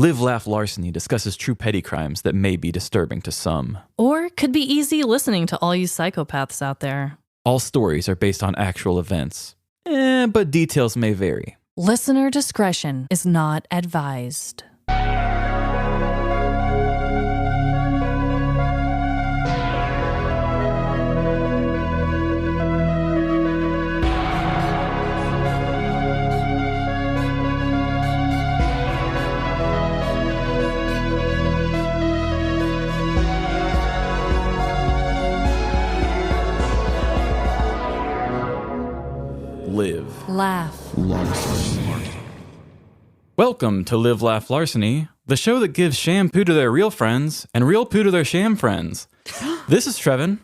Live, Laugh, Larceny discusses true petty crimes that may be disturbing to some. Or could be easy listening to all you psychopaths out there. All stories are based on actual events, but details may vary. Listener discretion is not advised. Live, Laugh, Larceny. Welcome to Live, Laugh, Larceny, the show that gives shampoo to their real friends and real poo to their sham friends. This is Trevin.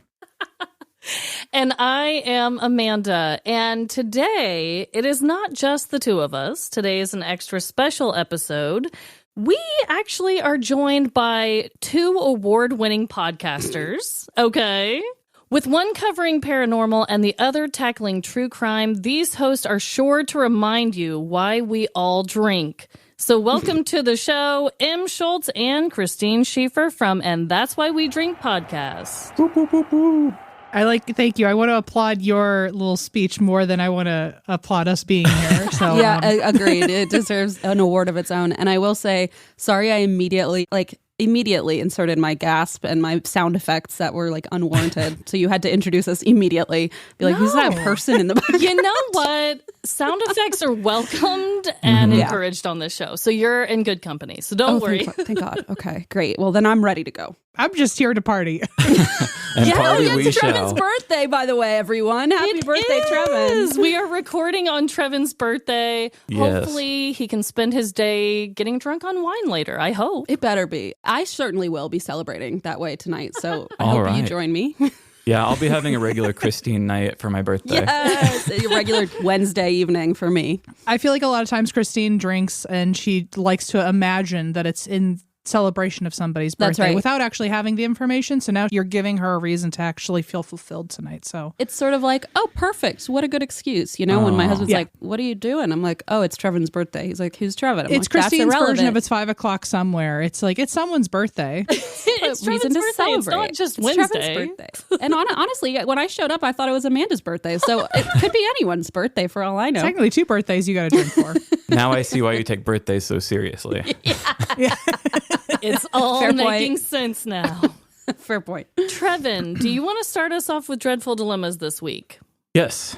And I am Amanda. And today, it is not just the two of us. Today is an extra special episode. We actually are joined by two award-winning podcasters, okay? With one covering paranormal and the other tackling true crime, these hosts are sure to remind you why we all drink. So welcome to the show, Schulz and Christine Schiefer from And That's Why We Drink podcast. Thank you. I want to applaud your little speech more than I want to applaud us being here. So yeah, agreed. It deserves an award of its own. And I will say, sorry, I immediately inserted my gasp and my sound effects that were unwarranted. So you had to introduce us immediately. Be like, who's that person in the background? You know what? Sound effects are welcomed and encouraged on this show. So you're in good company. So don't worry. Thank God. Okay, great. Well, then I'm ready to go. I'm just here to party. And party we it's shall. Trevin's birthday, by the way, everyone. Happy birthday, Trevin. We are recording on Trevin's birthday. Yes. Hopefully he can spend his day getting drunk on wine later. I hope. It better be. I certainly will be celebrating that way tonight. So I All hope right. you join me. Yeah, I'll be having a regular Christine night for my birthday. Yes, a regular Wednesday evening for me. I feel like a lot of times Christine drinks and she likes to imagine that it's in celebration of somebody's That's birthday right. without actually having the information. So now you're giving her a reason to actually feel fulfilled tonight. So It's sort of like, oh, perfect. What a good excuse. You know, when my husband's Yeah. like, what are you doing? I'm like, oh, it's Trevin's birthday. He's like, who's Trevin? I'm it's like, that's Christine's irrelevant. version of it's 5 o'clock somewhere. It's like, it's someone's birthday. It's reason Trevin's to birthday. celebrate. It's not just It's Wednesday. Trevin's birthday. And honestly, when I showed up, I thought it was Amanda's birthday. So it could be anyone's birthday for all I know. Technically 2 birthdays you got to drink for. Now I see why you take birthdays so seriously. It's all Fair making point. sense now. Fair point. Trevin, do you want to start us off with dreadful dilemmas this week? Yes.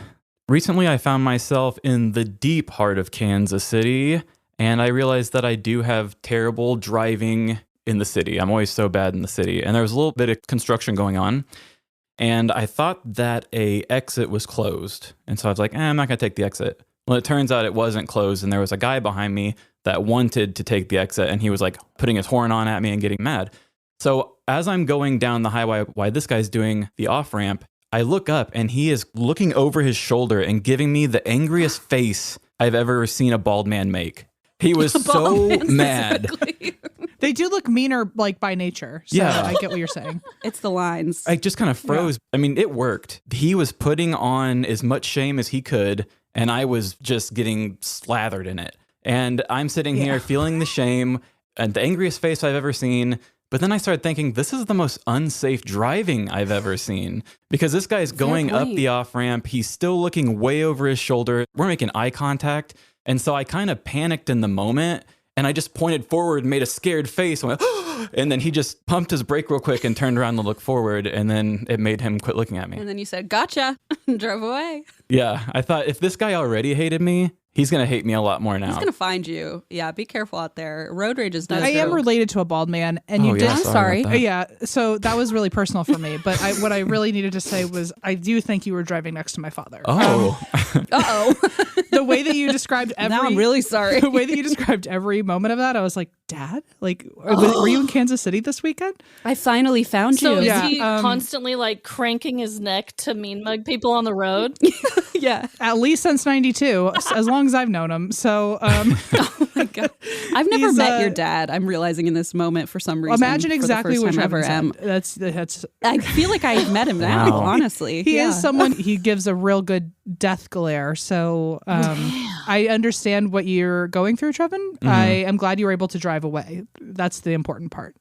Recently, I found myself in the deep heart of Kansas City, and I realized that I do have terrible driving in the city. I'm always so bad in the city. And there was a little bit of construction going on, and I thought that a exit was closed. And so I was like, I'm not going to take the exit. Well, it turns out it wasn't closed, and there was a guy behind me that wanted to take the exit, and he was like putting his horn on at me and getting mad. So as I'm going down the highway while this guy's doing the off-ramp, I look up and he is looking over his shoulder and giving me the angriest face I've ever seen a bald man make. He was so mad. They do look meaner by nature. So Yeah. I get what you're saying. It's the lines. I just kind of froze. Yeah. I mean, it worked. He was putting on as much shame as he could, and I was just getting slathered in it. And I'm sitting here feeling the shame and the angriest face I've ever seen. But then I started thinking, this is the most unsafe driving I've ever seen. Because this guy's going up the off-ramp. He's still looking way over his shoulder. We're making eye contact. And so I kind of panicked in the moment. And I just pointed forward and made a scared face. And, and then he just pumped his brake real quick and turned around to look forward. And then it made him quit looking at me. And then you said, gotcha, and drove away. Yeah, I thought if this guy already hated me, he's going to hate me a lot more now. He's going to find you. Yeah, be careful out there. Road rage is no I am joke. related to a bald man, and you did. I'm sorry. Yeah, so that was really personal for me. But what I really needed to say was, I do think you were driving next to my father. Oh, Uh-oh. The way that you described every, Now I'm really sorry. The way that you described every moment of that, I was like, Dad, were you in Kansas City this weekend? I finally found So you. is Yeah, he constantly cranking his neck to mean mug people on the road? Yeah. at least since 92, as long as I've known him. So Oh my God. I've never met your dad. I'm realizing in this moment for some reason. imagine exactly what ever am. That's I feel like I've met him now, Wow. honestly. he is someone, he gives a real good death glare. So I understand what you're going through, Trevin. I am glad you were able to drive away. That's the important part.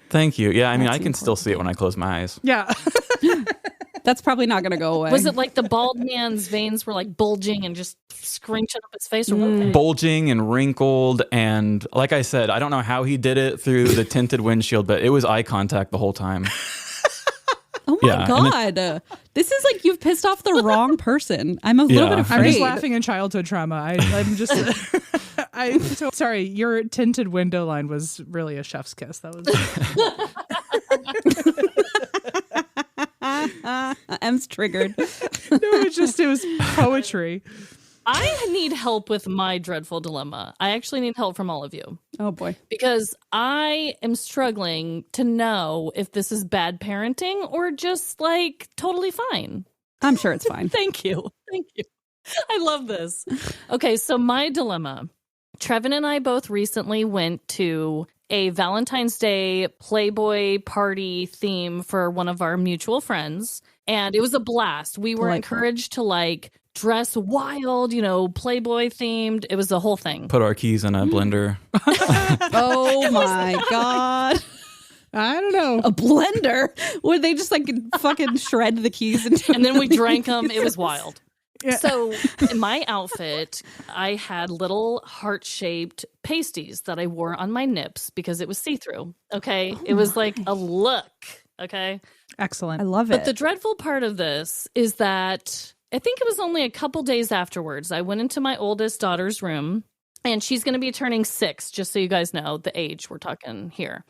Thank you. Yeah, I mean, That's I can still see it when I close my eyes. Yeah. That's probably not going to go away. Was it like the bald man's veins were like bulging and just scrunching up his face? Or what? Bulging and wrinkled. And like I said, I don't know how he did it through the tinted windshield, but it was eye contact the whole time. Oh my Yeah, God. This is like you've pissed off the wrong person. I'm a little Yeah. bit afraid. I'm just laughing in childhood trauma. I'm just, I'm so sorry. Your tinted window line was really a chef's kiss. That was. M's triggered. It was poetry. I need help with my dreadful dilemma. I actually need help from all of you Oh boy. because I am struggling to know if this is bad parenting or just like totally fine. I'm sure it's fine. Thank you. Thank you. I love this. Okay, so my dilemma. Trevin and I both recently went to a Valentine's Day Playboy party theme for one of our mutual friends, and it was a blast. We were Delightful. encouraged to like dress wild, you know, Playboy themed. It was the whole thing. Put our keys in a blender. Oh my God. I don't know. A blender? Would they just like fucking shred the keys into And then we drank them. It was wild. Yeah. So in my outfit, I had little heart-shaped pasties that I wore on my nips because it was see-through. Okay. It was like a look. Okay. Excellent. I love it. But the dreadful part of this is that I think it was only a couple days afterwards, I went into my oldest daughter's room, and she's going to be turning 6, just so you guys know the age we're talking here.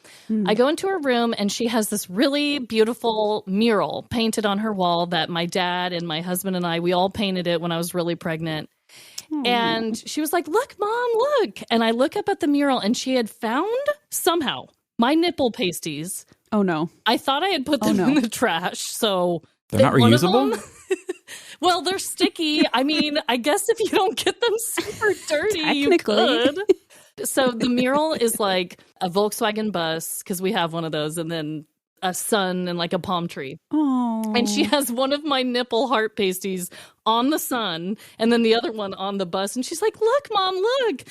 I go into her room, and she has this really beautiful mural painted on her wall that my dad and my husband and I, we all painted it when I was really pregnant. And she was like, "Look, Mom, look." And I look up at the mural, and she had found somehow my nipple pasties. Oh no. I thought I had put them no. in the trash, so They're not one of reusable? them- well, they're sticky. I mean, I guess if you don't get them super dirty, you Technically. could. So the mural is like a Volkswagen bus, because we have one of those, and then a sun and like a palm tree. Oh. And she has one of my nipple heart pasties on the sun and then the other one on the bus. And she's like, "Look, Mom, look."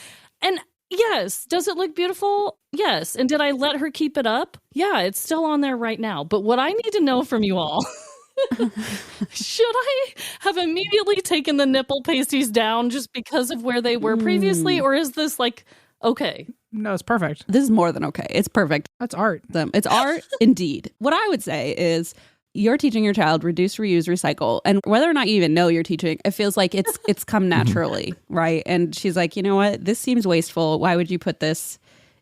And yes, does it look beautiful? Yes. And did I let her keep it up? Yeah, it's still on there right now. But what I need to know from you all, should I have immediately taken the nipple pasties down just because of where they were previously? Or is this like, okay? No, it's perfect. This is more than okay. It's perfect. That's art. It's art indeed. What I would say is you're teaching your child reduce, reuse, recycle. And whether or not you even know you're teaching, it feels like it's come naturally, right? And she's like, "You know what? This seems wasteful. Why would you put this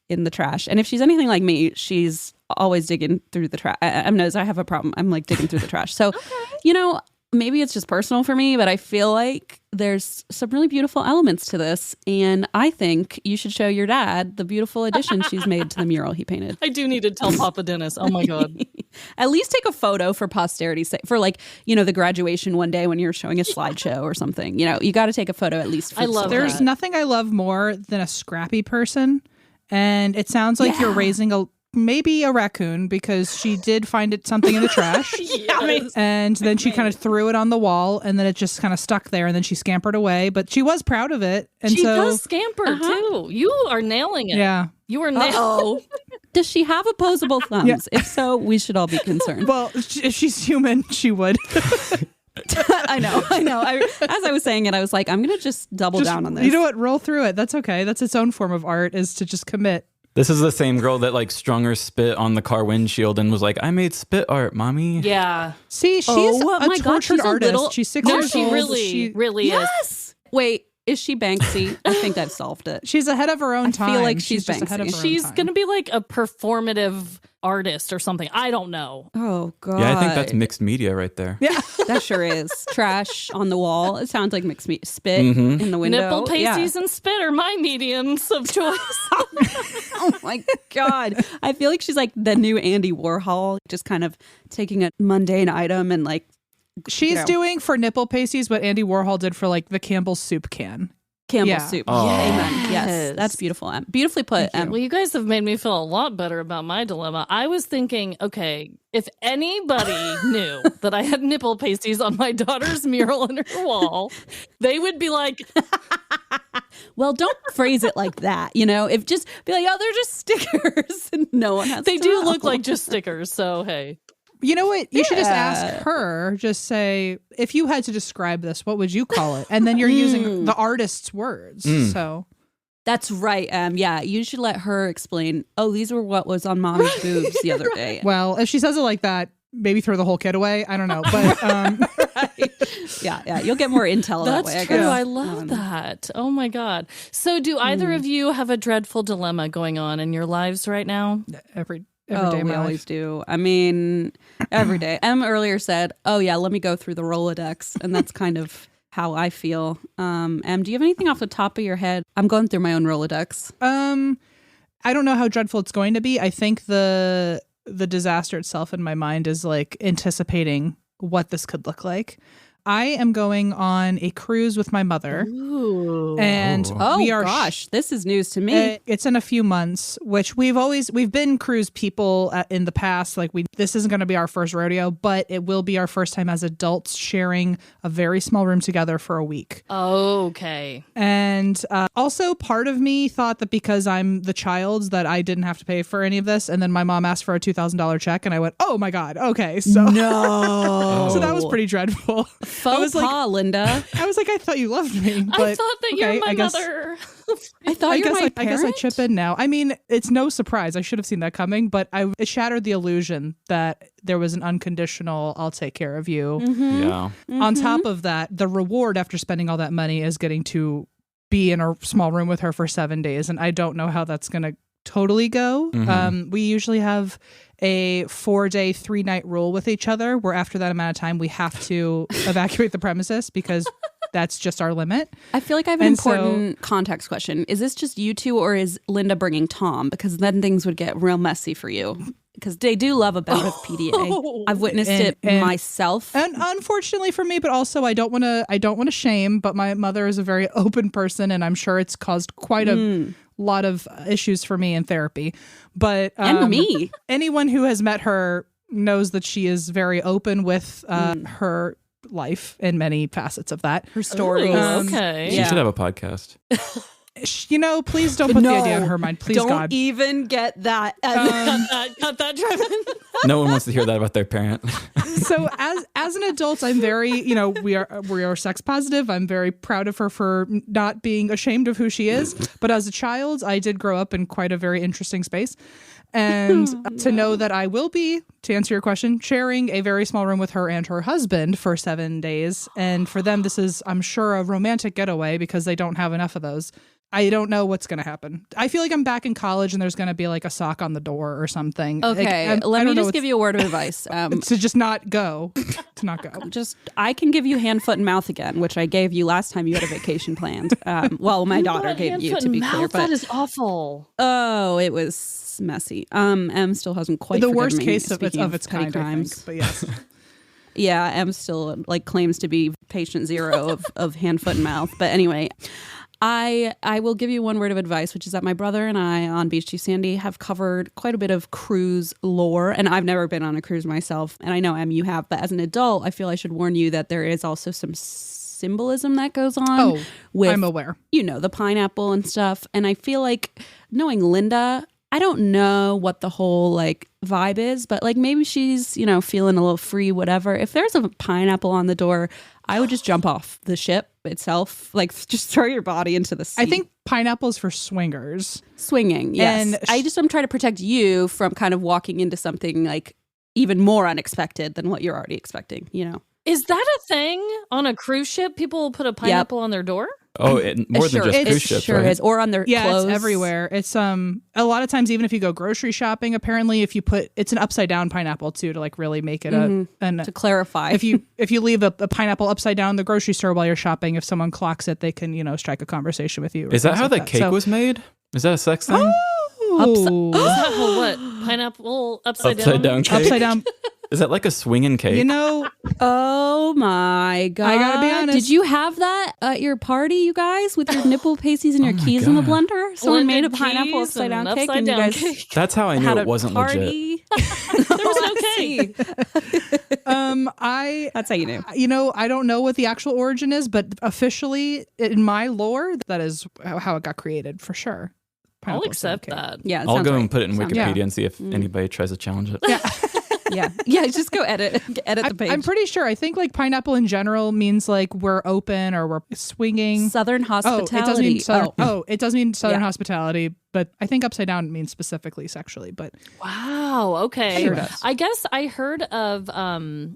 in the trash?" And if she's anything like me, she's always digging through the trash. I knows I have a problem. I'm like digging through the trash. So, you know, maybe it's just personal for me, but I feel like there's some really beautiful elements to this. And I think you should show your dad the beautiful addition she's made to the mural he painted. I do need to tell Papa Dennis. Oh my God. At least take a photo for posterity's sake, for like, you know, the graduation one day when you're showing a slideshow or something. You know, you got to take a photo at least. For I love There's that. nothing I love more than a scrappy person. And it sounds like you're raising maybe a raccoon, because she did find something in the trash. Yes. And then she kind of threw it on the wall, and then it just kind of stuck there, and then she scampered away. But she was proud of it. And She so, does scamper too. You are nailing it. yeah. You are nailing Oh, does she have opposable thumbs? Yeah. If so, we should all be concerned. Well, if she's human, she would. I know. As I was saying it, I was like, I'm going to just double down on this. You know what? Roll through it. That's okay. That's its own form of art, is to just commit. This is the same girl that like strung her spit on the car windshield and was like, "I made spit art, mommy." Yeah. See, she's Oh a my God, tortured she's a artist. little- She's 6 No, years she old. really is. Yes. Wait, is she Banksy? I think I've solved it. She's ahead of her own I time. feel like she's just ahead of Banksy. her own She's time. going to be like a performative artist or something. I don't know. Oh, God. Yeah, I think that's mixed media right there. Yeah. That sure is. Trash on the wall. It sounds like mixed meat. Spit in the window. Nipple pasties and spit are my mediums of choice. Oh my God. I feel like she's like the new Andy Warhol, just kind of taking a mundane item and like She's doing for nipple pasties what Andy Warhol did for like the Campbell's soup can. Campbell's soup. Oh. Amen. Yes, that's beautiful. Beautifully put. Well, you guys have made me feel a lot better about my dilemma. I was thinking, okay, if anybody knew that I had nipple pasties on my daughter's mural on her wall, they would be like, well, don't phrase it like that. If just be like, oh, they're just stickers, and no one has. they to do know. look like just stickers. So hey. You know what? You should just ask her, just say, if you had to describe this, what would you call it? And then you're using the artist's words. So That's right. Yeah, you should let her explain. Oh, these were what was on mommy's boobs the other day. well, if she says it like that, maybe throw the whole kit away. I don't know. But Right. Yeah, you'll get more intel that way. That's I true. guess. I love that. Oh my God. So do either of you have a dreadful dilemma going on in your lives right now? every Oh, day of we my always life. do. I mean, every day. Em earlier said, oh yeah, let me go through the Rolodex. And that's kind of how I feel. Em, do you have anything off the top of your head? I'm going through my own Rolodex. I don't know how dreadful it's going to be. I think the disaster itself in my mind is like anticipating what this could look like. I am going on a cruise with my mother. Ooh. And Oh we are gosh, this is news to me. it's in a few months, which we've been cruise people in the past. Like this isn't going to be our first rodeo, but it will be our first time as adults sharing a very small room together for a week. Okay. And also part of me thought that because I'm the child that I didn't have to pay for any of this. And then my mom asked for a $2,000 check and I went, oh my God. Okay. So No. so that was pretty dreadful. Faux pas, Linda. I was like, I thought you loved me. But I thought that okay, you're my I guess- mother. I thought you were my I guess I parent? chip in now. I mean, it's no surprise. I should have seen that coming, but it shattered the illusion that there was an unconditional, I'll take care of you. Yeah. On top of that, the reward after spending all that money is getting to be in a small room with her for 7 days. And I don't know how that's going to totally go. We usually have a 4-day, 3-night rule with each other where after that amount of time, we have to evacuate the premises because that's just our limit. I feel like I have an And important context question. Is this just you two or is Linda bringing Tom? Because then things would get real messy for you. Because they do love a bout of PDA. I've witnessed it myself. And unfortunately for me, but also I don't want to shame, but my mother is a very open person and I'm sure it's caused quite a lot of issues for me in therapy. But And me. anyone who has met her knows that she is very open with her life and many facets of that. Her story. Ooh, okay. She should have a podcast. Please don't put the idea in her mind. Please, don't God. even get that. Cut that, Trevin. No one wants to hear that about their parent. So as an adult, I'm very, we are sex positive. I'm very proud of her for not being ashamed of who she is. But as a child, I did grow up in quite a very interesting space. And to know that I will be, to answer your question, sharing a very small room with her and her husband for 7 days. And for them, this is, I'm sure, a romantic getaway because they don't have enough of those. I don't know what's going to happen. I feel like I'm back in college and there's going to be like a sock on the door or something. Okay, let me just give you a word of advice. to just not go. To not go. I can give you hand, foot, and mouth again, which I gave you last time you had a vacation planned. Well, my daughter gave you, to be clear. But That is awful. oh, it was messy. Em still hasn't quite The forgiven worst me, case of its petty kind, crimes. I think. But yes. Yeah, Em still claims to be patient zero of hand, foot, and mouth. But anyway, I will give you one word of advice, which is that my brother and I on Beach Too Sandy have covered quite a bit of cruise lore, and I've never been on a cruise myself, and I know, Em, you have, but as an adult, I feel I should warn you that there is also some symbolism that goes on with, I'm aware. the pineapple and stuff, and I feel like knowing Linda, I don't know what the whole vibe is, but maybe she's, feeling a little free, whatever. If there's a pineapple on the door, I would just jump off the ship itself, just throw your body into the sea. I think pineapples for swingers. Swinging, yes. And I'm trying to protect you from kind of walking into something even more unexpected than what you're already expecting, Is that a thing on a cruise ship? People will put a pineapple on their door? Oh, more than just cruise ships, right? Is. Or on their clothes. It's everywhere. It's a lot of times, even if you go grocery shopping, apparently if you it's an upside down pineapple too, to really make it to clarify. If you leave a pineapple upside down in the grocery store while you're shopping, if someone clocks it, they can strike a conversation with you. Is that how the cake was made? Is that a sex thing? Oh, Is that what? Pineapple upside down? Cake? upside down. Is that like a swinging cake? You know, Oh my God. I gotta be honest. Did you have that at your party, you guys, with your nipple pasties and your my keys in the God. blender? Someone made a Blended pineapple keys upside and down cake upside and you down guys cake. That's how I knew had it a wasn't legit. party. There was no cake. That's how you knew. you know, I don't know what the actual origin is, but officially in my lore, that is how it got created for sure. I'll Pineapple accept cake. that. Yeah, it I'll sounds go right. and put it in Sounds- Wikipedia Yeah. and see if anybody tries to challenge it. Yeah, just go edit the page. I'm pretty sure. I think like pineapple in general means like we're open or we're swinging. Southern hospitality. Oh, it does mean southern. Oh. It does mean southern Yeah. hospitality, but I think upside down means specifically sexually. But Wow. Okay. Sure does. I guess I heard of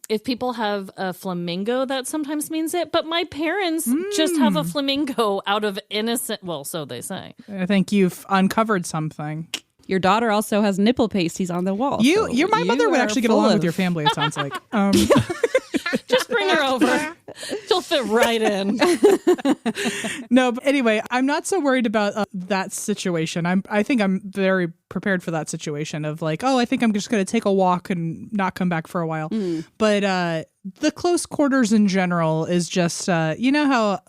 if people have a flamingo, that sometimes means it. But my parents just have a flamingo out of innocent. Well, so they say. I think you've uncovered something. Your daughter also has nipple pasties on the wall. so My mother would you actually are get full along of- with your family. It sounds like. Just bring her over. She'll fit right in. No, but anyway, I'm not so worried about that situation. I think I'm very prepared for that situation of like, oh, I think I'm just going to take a walk and not come back for a while. But the close quarters in general is just, you know how,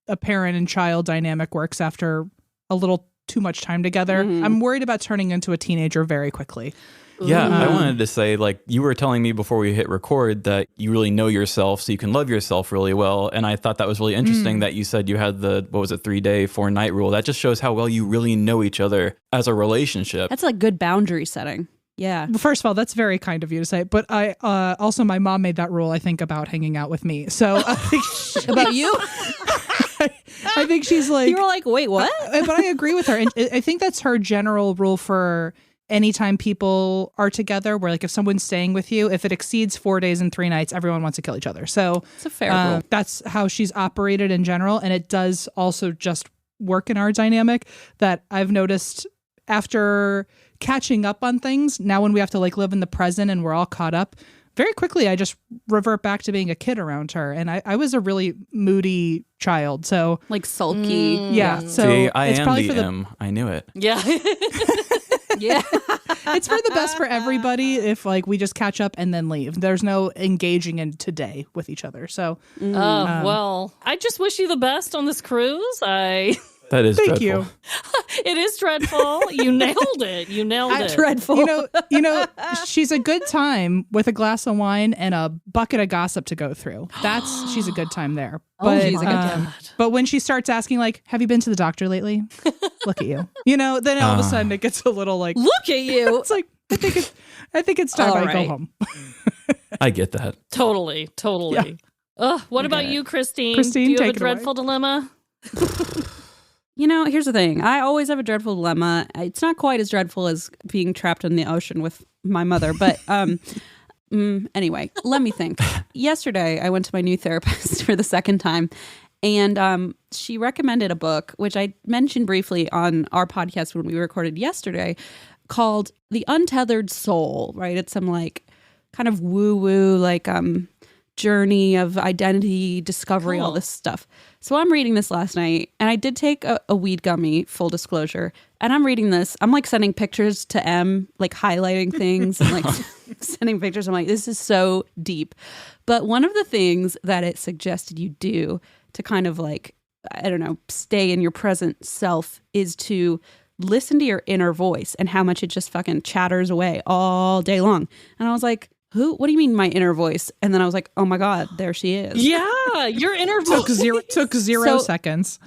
a parent and child dynamic works after a little too much time together. I'm worried about turning into a teenager very quickly. Yeah, I wanted to say, like, you were telling me before we hit record that you really know yourself, so you can love yourself really well. And I thought that was really interesting that you said you had the, 3-day, 4-night rule. That just shows how well you really know each other as a relationship. That's like good boundary setting. Yeah. Well, first of all, that's very kind of you to say. But I also, my mom made that rule, I think, about hanging out with me. So I think About you? I think she's like, You were like, wait, what? but I agree with her. And I think that's her general rule for anytime people are together, where like if someone's staying with you, if it exceeds 4 days and 3 nights, everyone wants to kill each other. So It's a fair rule. that's how she's operated in general. And it does also just work in our dynamic that I've noticed after catching up on things. Now when we have to like live in the present and we're all caught up, very quickly I just revert back to being a kid around her. And I was a really moody child. So Like sulky. yeah. So See, I it's am probably the for M. I knew it. Yeah. Yeah. it's for the best for everybody if like we just catch up and then leave. There's no engaging in today with each other. So Well, I just wish you the best on this cruise. That is thank dreadful. you. It is dreadful. You nailed it. You nailed it. Dreadful. You know, she's a good time with a glass of wine and a bucket of gossip to go through. She's a good time there. But, she's a good time. But when she starts asking like, have you been to the doctor lately? Look at you. Then all of a sudden it gets a little like, Look at you. it's like, I think it's time All I right. go home. I get that. Totally. What about you, Christine? Christine, do you have take a it away. dreadful dilemma? Here's the thing. I always have a dreadful dilemma. It's not quite as dreadful as being trapped in the ocean with my mother, but anyway, let me think. Yesterday, I went to my new therapist for the second time, and she recommended a book, which I mentioned briefly on our podcast when we recorded yesterday, called The Untethered Soul, right? It's some like kind of woo-woo, like journey of identity, discovery, all Cool. this stuff. So I'm reading this last night, and I did take a weed gummy, full disclosure, and I'm reading this. I'm like sending pictures to M, like highlighting things and like sending pictures. I'm like, this is so deep. But one of the things that it suggested you do to kind of like, I don't know, stay in your present self is to listen to your inner voice and how much it just fucking chatters away all day long. And I was like, what do you mean my inner voice? And then I was like, oh my God, there she is. Yeah, your inner Took zero So- seconds.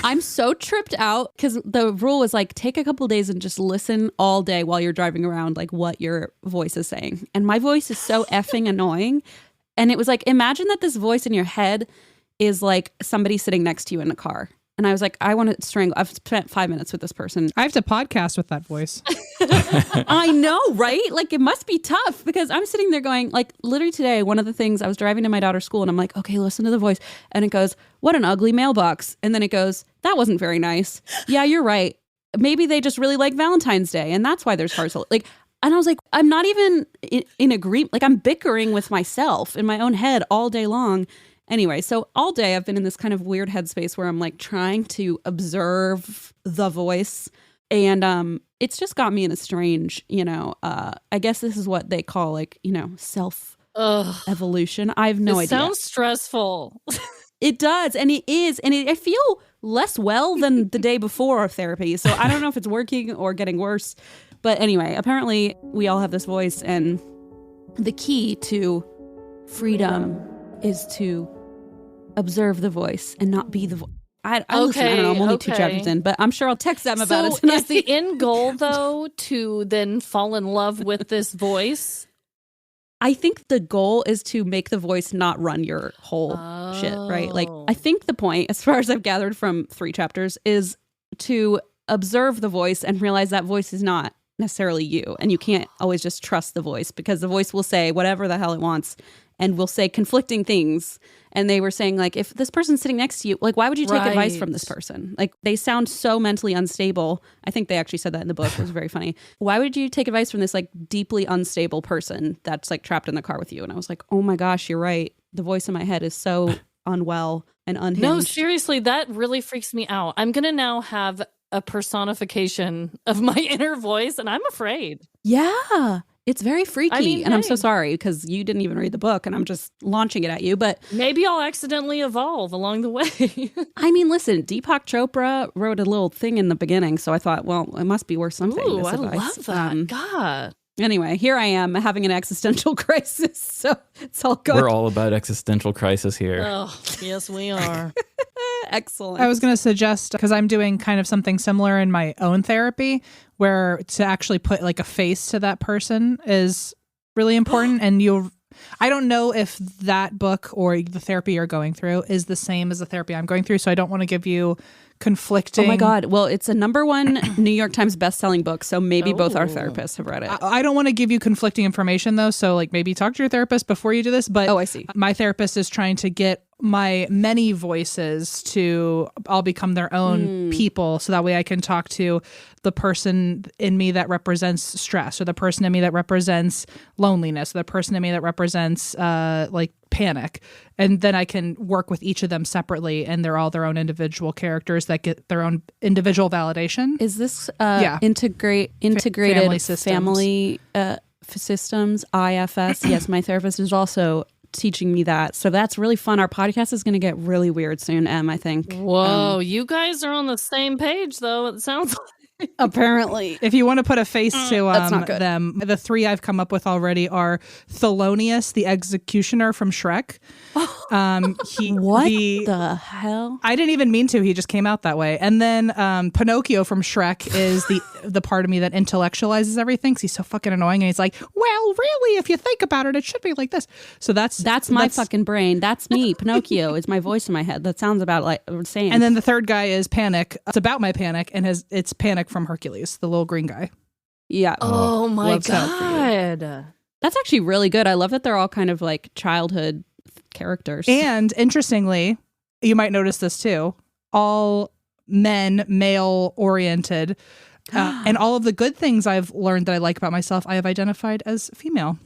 I'm so tripped out because the rule was like, take a couple days and just listen all day while you're driving around, like what your voice is saying. And my voice is so effing annoying. And it was like, imagine that this voice in your head is like somebody sitting next to you in a car. And I was like, I want to strangle. I've spent 5 minutes with this person. I have to podcast with that voice. I know, right? Like, it must be tough because I'm sitting there going, like, literally today, one of the things, I was driving to my daughter's school and I'm like, okay, listen to the voice. And it goes, what an ugly mailbox. And then it goes, that wasn't very nice. Yeah, you're right. Maybe they just really like Valentine's Day. And that's why there's cars. Like, and I was like, I'm not even in agreement. Like, I'm bickering with myself in my own head all day long. Anyway, so all day I've been in this kind of weird headspace where I'm like trying to observe the voice And it's just got me in a strange, I guess this is what they call like, self evolution. I have no idea. Sounds stressful. It does, and it is, and I feel less well than the day before therapy. So I don't know if it's working or getting worse. But anyway, apparently we all have this voice, and the key to freedom is to observe the voice and not be the voice. Listen, I don't know, I'm only 2 chapters in, but I'm sure I'll text them about it tonight. Is the end goal, though, to then fall in love with this voice? I think the goal is to make the voice not run your whole shit, right? Like, I think the point, as far as I've gathered from 3 chapters, is to observe the voice and realize that voice is not necessarily you. And you can't always just trust the voice, because the voice will say whatever the hell it wants and will say conflicting things. And they were saying, like, if this person's sitting next to you, like, why would you take advice from this person? Like, they sound so mentally unstable. I think they actually said that in the book. It was very funny. Why would you take advice from this, like, deeply unstable person that's, like, trapped in the car with you? And I was like, oh my gosh, you're right. The voice in my head is so unwell and unhinged. No, seriously, that really freaks me out. I'm going to now have a personification of my inner voice, and I'm afraid. Yeah. It's very freaky, and I'm so sorry because you didn't even read the book, and I'm just launching it at you. But maybe I'll accidentally evolve along the way. I mean, listen, Deepak Chopra wrote a little thing in the beginning, so I thought, well, it must be worth something. Ooh, I love that. God. Anyway, here I am having an existential crisis, so it's all good. We're all about existential crisis here. Oh, yes, we are. Excellent. I was going to suggest, because I'm doing kind of something similar in my own therapy, where to actually put like a face to that person is really important. And I don't know if that book or the therapy you're going through is the same as the therapy I'm going through. So I don't want to give you conflicting. Oh my God. Well, it's a #1 New York Times bestselling book. So maybe both our therapists have read it. I don't want to give you conflicting information though. So like maybe talk to your therapist before you do this. But I see. My therapist is trying to get my many voices to all become their own people. So that way I can talk to the person in me that represents stress, or the person in me that represents loneliness, or the person in me that represents like panic. And then I can work with each of them separately, and they're all their own individual characters that get their own individual validation. Is this integrated family systems, IFS? Yes, my therapist is also teaching me that. So that's really fun. Our podcast is going to get really weird soon, Em, I think. Whoa, you guys are on the same page, though, it sounds like. Apparently. If you want to put a face to That's not good. them, the 3 I've come up with already are Thelonious, the executioner from Shrek. What the hell? I didn't even mean to. He just came out that way. And then Pinocchio from Shrek is the part of me that intellectualizes everything. 'Cause he's so fucking annoying. And he's like, well, really, if you think about it, it should be like this. So that's my fucking brain. That's me. Pinocchio is my voice in my head. That sounds about like the same. And then the third guy is Panic. It's about my panic, and it's Panic from Hercules, the little green guy. Yeah. Oh my Loves that for God. That's actually really good. I love that they're all kind of like childhood characters. And interestingly, you might notice this too, all men, male oriented, and all of the good things I've learned that I like about myself, I have identified as female.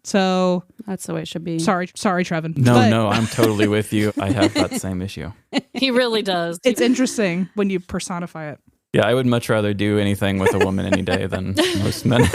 So that's the way it should be. Sorry, Trevin. No, I'm totally with you. I have that same issue. He really does. It's interesting when you personify it. Yeah, I would much rather do anything with a woman any day than most men.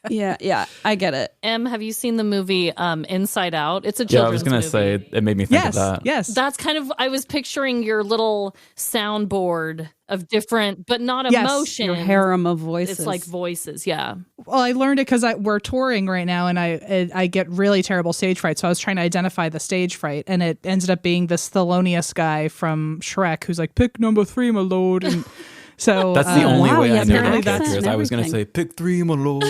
Yeah, I get it. Em, have you seen the movie Inside Out? It's a Yeah, I children's was going to say, it made me think of that. Yes. That's kind of, I was picturing your little soundboard of different, but not emotion. Your harem of voices. It's like voices, yeah. Well, I learned it because we're touring right now, and I get really terrible stage fright. So I was trying to identify the stage fright, and it ended up being this Thelonious guy from Shrek who's like, pick number 3, my lord. And so that's the only way I know apparently the character is. I was going to say, pick 3, my lord.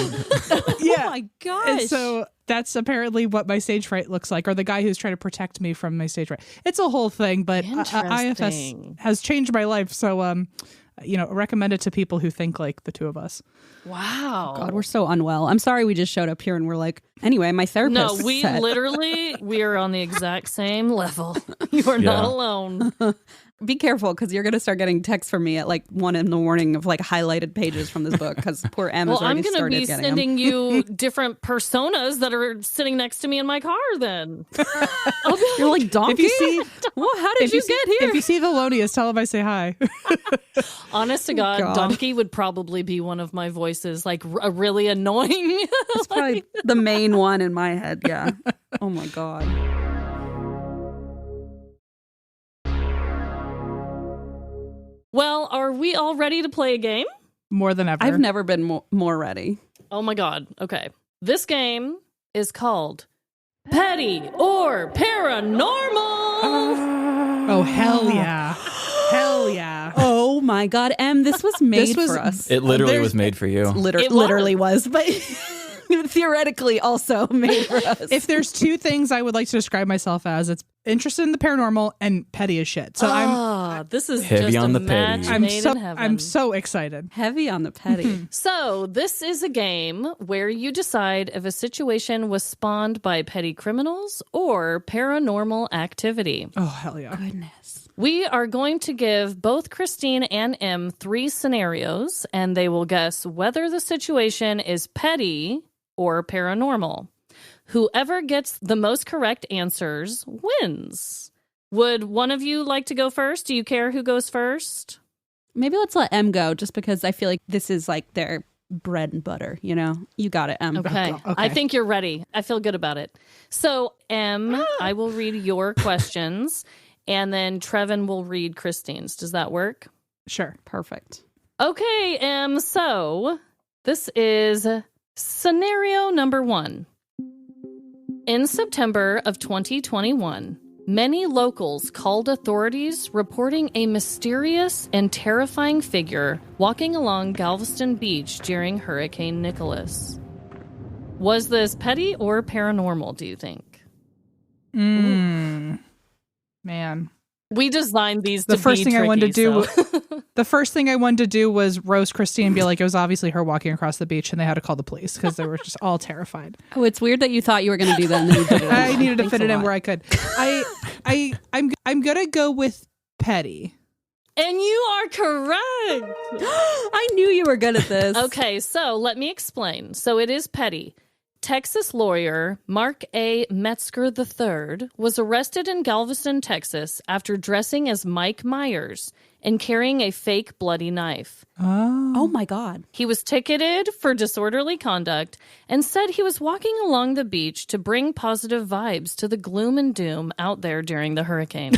Yeah. Oh my gosh. And so that's apparently what my stage fright looks like, or the guy who's trying to protect me from my stage fright. It's a whole thing, but IFS has changed my life. So, recommend it to people who think like the two of us. Wow. God, we're so unwell. I'm sorry we just showed up here and we're like, anyway, my therapist No, we said. literally, we are on the exact same level. You are not alone. Be careful, because you're going to start getting texts from me at like 1 a.m. of like highlighted pages from this book, because poor Em has already started getting them. Well, I'm going to be sending you different personas that are sitting next to me in my car then. You're like, donkey? If you see, well, how did you get here? If you see Thelonious, tell him I say hi. Honest to God, donkey would probably be one of my voices, like a really annoying. It's probably the main one in my head, yeah. Oh my God. Well, are we all ready to play a game? More than ever. I've never been more ready. Oh my God. Okay. This game is called Petty or Paranormal. Oh, hell yeah. Hell yeah. Oh my God, Em, this was made for us. It literally was made for you. Literally was, but theoretically also made for us. If there's two things I would like to describe myself as, it's interested in the paranormal and petty as shit. So this is heavy just on a the match petty. made in heaven. I'm so excited. Heavy on the petty. So this is a game where you decide if a situation was spawned by petty criminals or paranormal activity. Oh, hell yeah. Goodness. We are going to give both Christine and Em 3 scenarios, and they will guess whether the situation is petty or paranormal. Whoever gets the most correct answers wins. Would one of you like to go first? Do you care who goes first? Maybe let's let Em go, just because I feel like this is like their bread and butter, you know? You got it, Em. Okay. I think you're ready. I feel good about it. So, Em, I will read your questions, and then Trevin will read Christine's. Does that work? Sure. Perfect. Okay, Em. So, this is scenario number 1. In September of 2021, many locals called authorities reporting a mysterious and terrifying figure walking along Galveston Beach during Hurricane Nicholas. Was this petty or paranormal, do you think? Man. We designed these The to first be thing tricky, I wanted to do so. The first thing I wanted to do was roast Christine and be like, it was obviously her walking across the beach and they had to call the police because they were just all terrified. Oh, it's weird that you thought you were going to do that and then you did it. I needed to Thanks fit a it in lot. where I could. I'm gonna go with petty. And you are correct. I knew you were good at this. Okay, so let me explain. So it is petty. Texas lawyer Mark A. Metzger III was arrested in Galveston, Texas after dressing as Mike Myers and carrying a fake bloody knife. Oh my God. He was ticketed for disorderly conduct and said he was walking along the beach to bring positive vibes to the gloom and doom out there during the hurricane.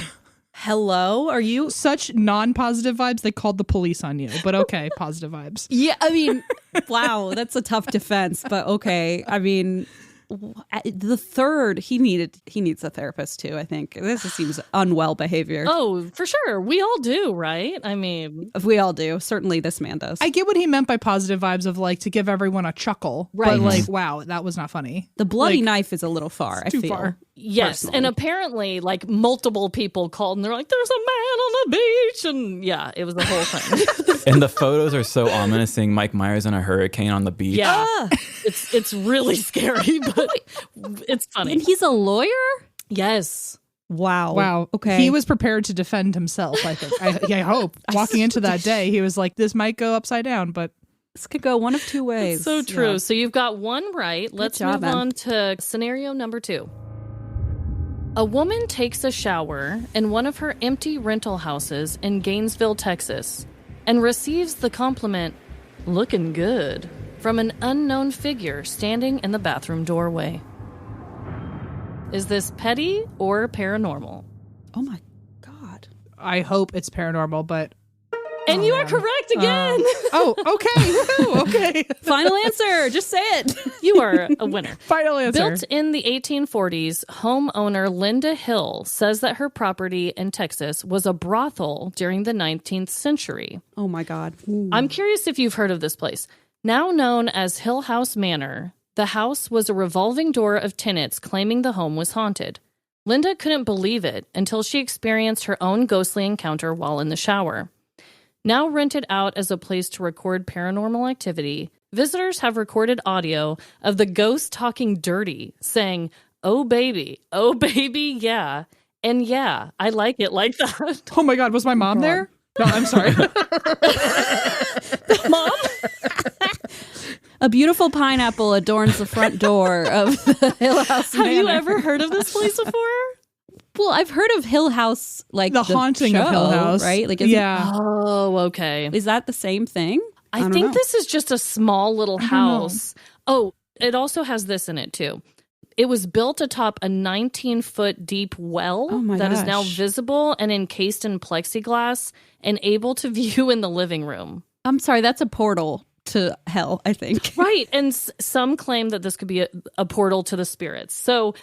Hello? Are you? Such non-positive vibes, they called the police on you. But okay, positive vibes. Yeah, I mean, wow, that's a tough defense, but okay. I mean, the third, he needs a therapist too, I think. This seems unwell behavior. Oh, for sure. We all do, right? I mean, We all do. Certainly this man does. I get what he meant by positive vibes of like to give everyone a chuckle. Right. But like, wow, that was not funny. The bloody Like, knife is a little far, I too feel. far. yes. Personally. And apparently, like, multiple people called and they're like, there's a man on the beach. And yeah, it was the whole thing. And the photos are so ominous, seeing Mike Myers in a hurricane on the beach. Yeah. Ah, It's really scary, but it's funny. and he's a lawyer? Yes. Wow. Wow. Okay. He was prepared to defend himself, I think. I hope. Walking into that day, he was like, this might go upside down, but This could go one of two ways. So true. Yeah. So you've got one right. Let's job, move Em. on to scenario number 2. A woman takes a shower in one of her empty rental houses in Gainesville, Texas, and receives the compliment, "Looking good," from an unknown figure standing in the bathroom doorway. Is this petty or paranormal? Oh my God. I hope it's paranormal, but And you are correct again. oh, okay. Woohoo, okay. Final answer. Just say it. You are a winner. Final answer. Built in the 1840s, homeowner Linda Hill says that her property in Texas was a brothel during the 19th century. Oh my God. I'm curious if you've heard of this place. Now known as Hill House Manor, the house was a revolving door of tenants claiming the home was haunted. Linda couldn't believe it until she experienced her own ghostly encounter while in the shower. Now rented out as a place to record paranormal activity, visitors have recorded audio of the ghost talking dirty, saying, oh baby, yeah," And yeah, I like it like that. Oh my God, was my mom there? No, I'm sorry. Mom? A beautiful pineapple adorns the front door of the Hill House Have you Manor. ever heard of this place before? Well, I've heard of Hill House, like The Haunting of show, Hill House. right? Like, yeah. Oh, okay. Is that the same thing? I don't think know. this is just a small little don't know. house. Oh, it also has this in it too. It was built atop a 19-foot deep well Oh my that is now gosh. visible and encased in plexiglass and able to view in the living room. I'm sorry, that's a portal to hell, I think. Right. And some claim that this could be a portal to the spirits. So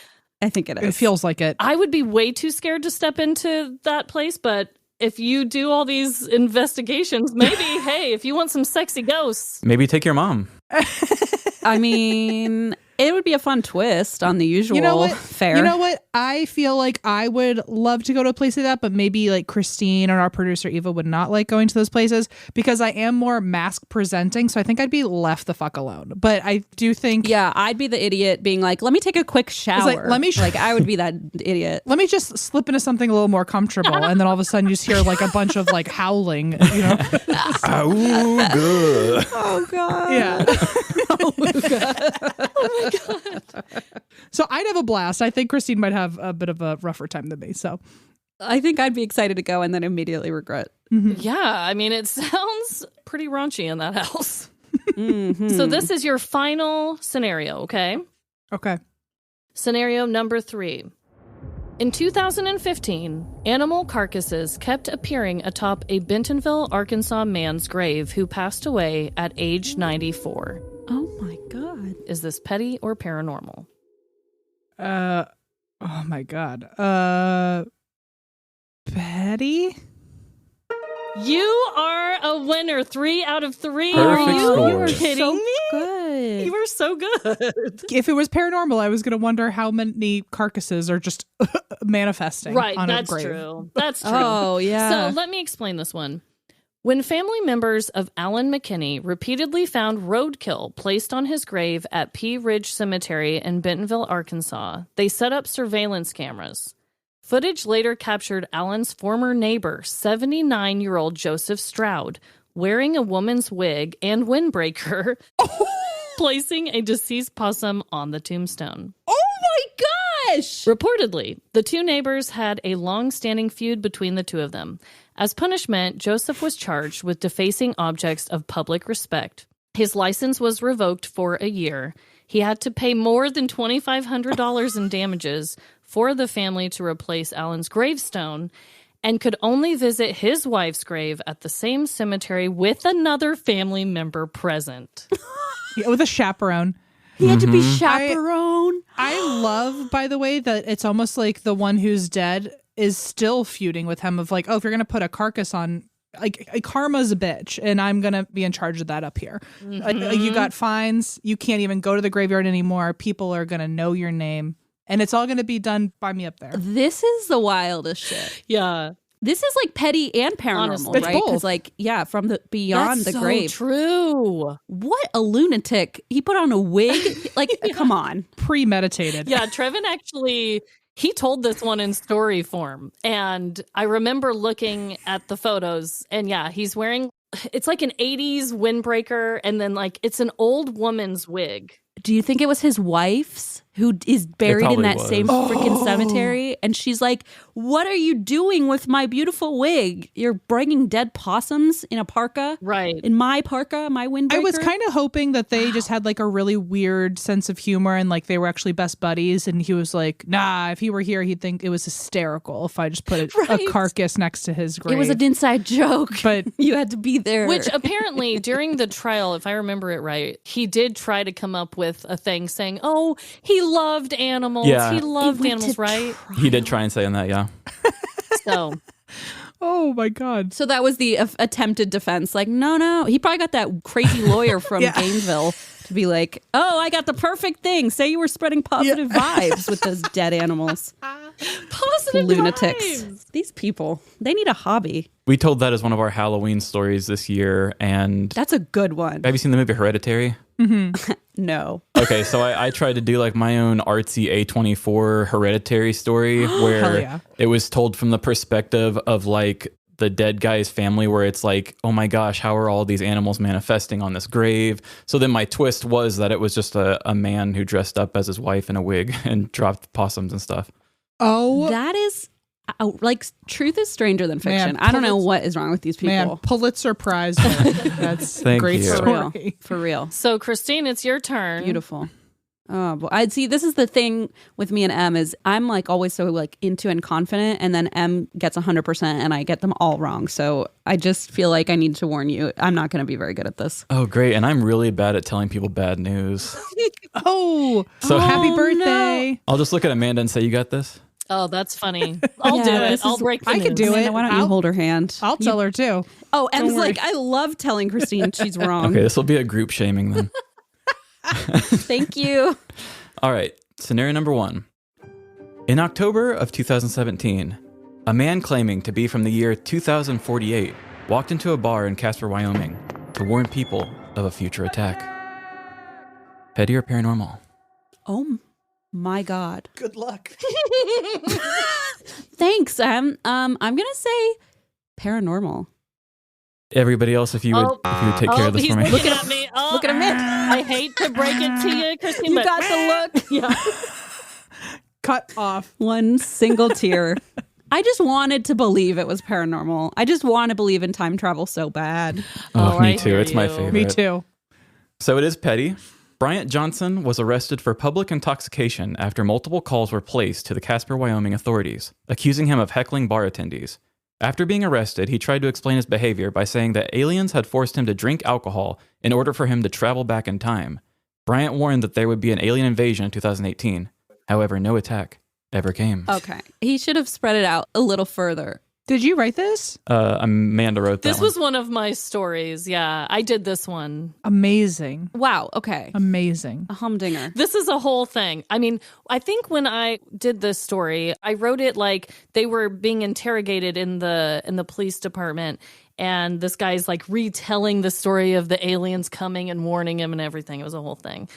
I think it is. It feels like it. I would be way too scared to step into that place, but if you do all these investigations, maybe, hey, if you want some sexy ghosts. Maybe take your mom. I mean, it would be a fun twist on the usual You know what? fare. You know what? I feel like I would love to go to a place like that, but maybe like Christine or our producer Eva would not like going to those places because I am more mask presenting. So I think I'd be left the fuck alone. But I do think, Yeah, I'd be the idiot being like, let me take a quick shower. like, let me like, I would be that idiot. let me just slip into something a little more comfortable. And then all of a sudden you just hear like a bunch of like howling, you know? Oh, good. Oh, God. Yeah. Oh my God. So I'd have a blast. I think Christine might have a bit of a rougher time than me. So I think I'd be excited to go and then immediately regret. Yeah, I mean, it sounds pretty raunchy in that house. So this is your final scenario, okay? okay. Scenario number 3. In 2015, animal carcasses kept appearing atop a Bentonville, Arkansas man's grave who passed away at age 94. Oh, my God. Is this petty or paranormal? Oh my God. Betty? You are a winner. 3 out of 3. Perfect Are you score. kidding So me? good. You were so good. If it was paranormal, I was going to wonder how many carcasses are just manifesting Right, on a that's grave. true. That's true. Oh, yeah. So let me explain this one. When family members of Alan McKinney repeatedly found roadkill placed on his grave at Pea Ridge Cemetery in Bentonville, Arkansas, they set up surveillance cameras. Footage later captured Alan's former neighbor, 79-year-old Joseph Stroud, wearing a woman's wig and windbreaker, placing a deceased possum on the tombstone. Oh, my gosh. Reportedly, the two neighbors had a long-standing feud between the two of them. As punishment, Joseph was charged with defacing objects of public respect. His license was revoked for a year. He had to pay more than $2,500 in damages for the family to replace Alan's gravestone and could only visit his wife's grave at the same cemetery with another family member present. Yeah, with a chaperone. He had to be chaperone. I love, by the way, that it's almost like the one who's dead is still feuding with him of like, oh, if you're going to put a carcass on, like karma's a bitch and I'm going to be in charge of that up here. You got fines. You can't even go to the graveyard anymore. People are going to know your name and it's all going to be done by me up there. This is the wildest shit. Yeah. This is like petty and paranormal, Honestly. It's right? both. Because like, yeah, from the beyond That's the so grave. true. What a lunatic. He put on a wig. Like, come on. Premeditated. Yeah, Trevin actually, he told this one in story form. And I remember looking at the photos and yeah, he's wearing, it's like an 80s windbreaker and then like it's an old woman's wig. Do you think it was his wife's who is buried in probably that was. same freaking cemetery? And she's like, what are you doing with my beautiful wig? You're bringing dead possums in a parka? Right. In my parka, my windbreaker? I was kind of hoping that they just had like a really weird sense of humor and like they were actually best buddies. And he was like, nah, if he were here, he'd think it was hysterical if I just put a Right. carcass next to his grave. It was an inside joke. But you had to be there. Which apparently during the trial, if I remember it right, he did try to come up with a thing saying, oh, he loved animals. Yeah. He loved went animals, to right? He did try and say on that, yeah. So oh my God. So that was the attempted defense. Like, no. He probably got that crazy lawyer from Yeah. Gainesville to be like, oh, I got the perfect thing. Say you were spreading positive vibes with those dead animals. positive Lunatics. vibes. These people, they need a hobby. We told that as one of our Halloween stories this year. And That's a good one. have you seen the movie Hereditary? No. Okay, so I tried to do like my own artsy A24 hereditary story Hell where yeah. it was told from the perspective of like the dead guy's family, where it's like, oh my gosh, how are all these animals manifesting on this grave? So then my twist was that it was just a man who dressed up as his wife in a wig and dropped possums and stuff. Oh, That is like truth is stranger than fiction. Man, I don't know what is wrong with these people. man, Pulitzer Prize winner. That's a Thank great you. For real. story. For real. So, Christine, it's your turn. Beautiful. Oh, boy. I'd see. This is the thing with me and Em is I'm like always so like into and confident, and then Em gets 100%, and I get them all wrong. So I just feel like I need to warn you. I'm not going to be very good at this. Oh, great. And I'm really bad at telling people bad news. Oh, So happy no. birthday. I'll just look at Amanda and say, you got this? Oh, that's funny. I'll Yeah, do it. this I'll is- break the I could news. do Amanda, it. why don't you I'll- hold her hand? I'll tell her too. Oh, Em's worry. like, I love telling Christine she's wrong. Okay, this will be a group shaming then. Thank you. All right, scenario number 1. In October of 2017, a man claiming to be from the year 2048 walked into a bar in Casper, Wyoming to warn people of a future attack. Petty or paranormal? Oh my God. Good luck. Thanks, Em. I'm gonna say paranormal. Everybody else, if you would take care of this he's for me. looking at me. Oh, Look at him. I hate to break it to you, Christine. You but got the look. Yeah. Cut off. One single tear. I just wanted to believe it was paranormal. I just want to believe in time travel so bad. Oh, Oh, me I too. hear It's my you. favorite. Me too. So it is petty. Bryant Johnson was arrested for public intoxication after multiple calls were placed to the Casper, Wyoming authorities, accusing him of heckling bar attendees. After being arrested, he tried to explain his behavior by saying that aliens had forced him to drink alcohol in order for him to travel back in time. Bryant warned that there would be an alien invasion in 2018. However, no attack ever came. Okay. He should have spread it out a little further. Did you write this? Amanda wrote that This one. was one of my stories. Yeah, I did this one. Amazing. Wow. Okay. Amazing. A humdinger. This is a whole thing. I mean, I think when I did this story, I wrote it like they were being interrogated in the police department, and this guy's like retelling the story of the aliens coming and warning him and everything. It was a whole thing.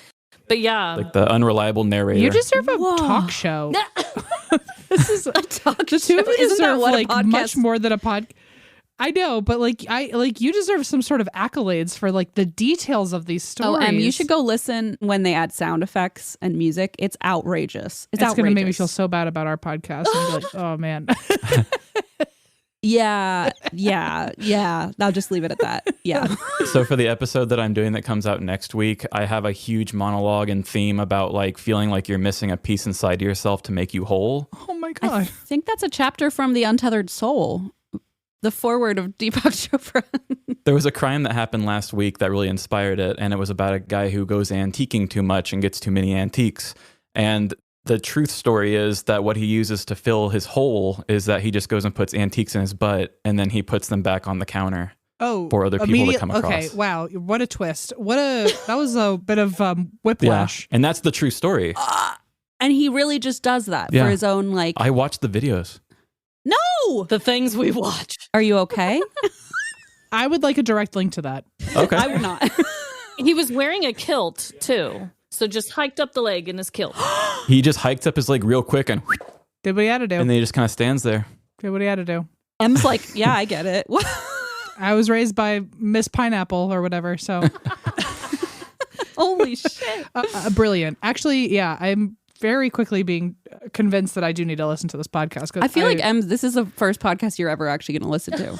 But yeah, like the unreliable narrator. You deserve a Whoa. talk show. This is A talk the two of you Isn't that deserve what a like podcast- much more than a pod. I know, but like you deserve some sort of accolades for like the details of these Oh, stories. you should go listen when they add sound effects and music. It's outrageous. It's It's outrageous. gonna make me feel so bad about our podcast. And be like, oh man. Yeah. I'll just leave it at that. Yeah. So for the episode that I'm doing that comes out next week, I have a huge monologue and theme about like feeling like you're missing a piece inside yourself to make you whole. Oh my I god. think that's a chapter from The Untethered Soul, the foreword of Deepak Chopra. There was a crime that happened last week that really inspired it, and it was about a guy who goes antiquing too much and gets too many antiques. And the truth story is that what he uses to fill his hole is that he just goes and puts antiques in his butt, and then he puts them back on the counter Oh, for other people to come across. Okay, wow, what a twist! That was a bit of whiplash. And that's the true story. And he really just does that Yeah. for his own, like, I watched the videos. no! the things we watch. Are you okay? I would like a direct link to that. Okay. I would not. He was wearing a kilt too, so just hiked up the leg in his kilt. He just hiked up his leg real quick and Did what he had to do. then he just kind of stands there. Did what he had to do. Em's like, yeah, I get it. What? I was raised by Miss Pineapple or whatever, so Holy shit. brilliant. Actually, yeah, I'm very quickly being convinced that I do need to listen to this podcast. 'Cause I feel like this is the first podcast you're ever actually going to listen to.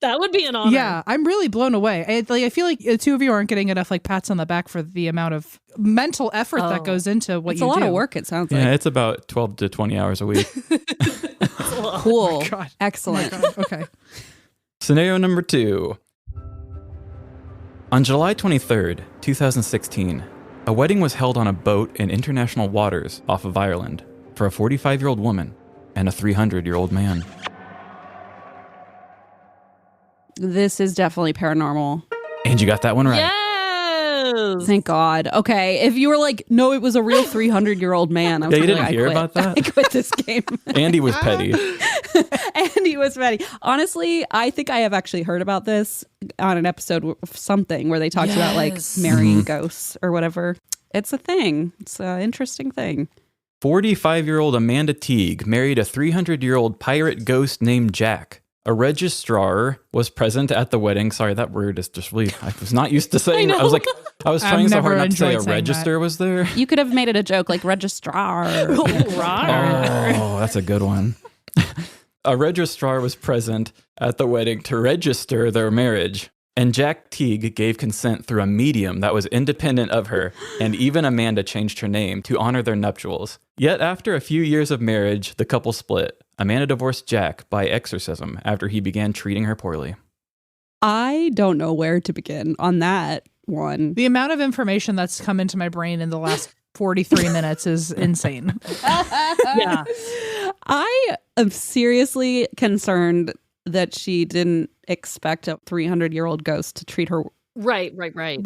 That would be an honor. yeah, I'm really blown away. I feel like the two of you aren't getting enough like pats on the back for the amount of mental effort that Oh. goes into what It's you a lot do. of work, it sounds Yeah, like. it's about 12 to 20 hours a week. Cool. God. Excellent. Okay. Scenario number 2. On July 23rd, 2016, a wedding was held on a boat in international waters off of Ireland for a 45-year-old woman and a 300-year-old man. This is definitely paranormal. And you got that one right. Yes. Thank God. Okay. If you were like, no, it was a real 300-year-old man. I was Yeah, you like, didn't I hear quit. about that? I quit this game. Andy was petty. And he was ready. Honestly, I think I have actually heard about this on an episode of something where they talked about like marrying ghosts or whatever. It's a thing. It's an interesting thing. 45-year-old Amanda Teague married a 300-year-old pirate ghost named Jack. A registrar was present at the wedding. Sorry, that word is just really, I was not used to saying it. I was trying so hard not to say a register was there. You could have made it a joke like registrar. Oh, that's a good one. A registrar was present at the wedding to register their marriage. And Jack Teague gave consent through a medium that was independent of her, and even Amanda changed her name to honor their nuptials. Yet after a few years of marriage, the couple split. Amanda divorced Jack by exorcism after he began treating her poorly. I don't know where to begin on that one. The amount of information that's come into my brain in the last 43 minutes is insane. Yeah. I am seriously concerned that she didn't expect a 300-year-old ghost to treat her. Right.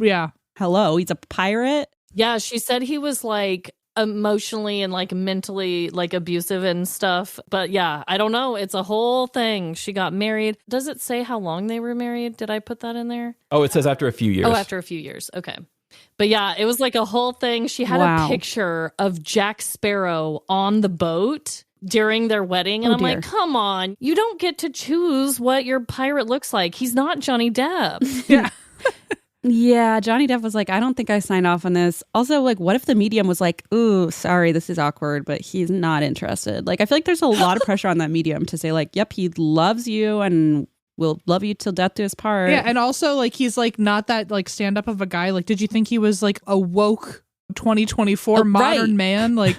Yeah. Hello, he's a pirate? Yeah, she said he was like emotionally and like mentally like abusive and stuff. But yeah, I don't know. It's a whole thing. She got married. Does it say how long they were married? Did I put that in there? Oh, it says after a few years. Oh, after a few years. Okay. But yeah, it was like a whole thing. She had a picture of Jack Sparrow on the boat during their wedding. And I'm like, come on, you don't get to choose what your pirate looks like. He's not Johnny Depp. Yeah. Yeah, Johnny Depp was like, I don't think I signed off on this. Also, like, what if the medium was like, ooh, sorry, this is awkward, but he's not interested? Like, I feel like there's a lot of pressure on that medium to say, like, yep, he loves you and will love you till death do us part. Yeah, and also, like, he's, like, not that, like, stand-up of a guy. Like, did you think he was, like, a woke 2024 modern man? Like,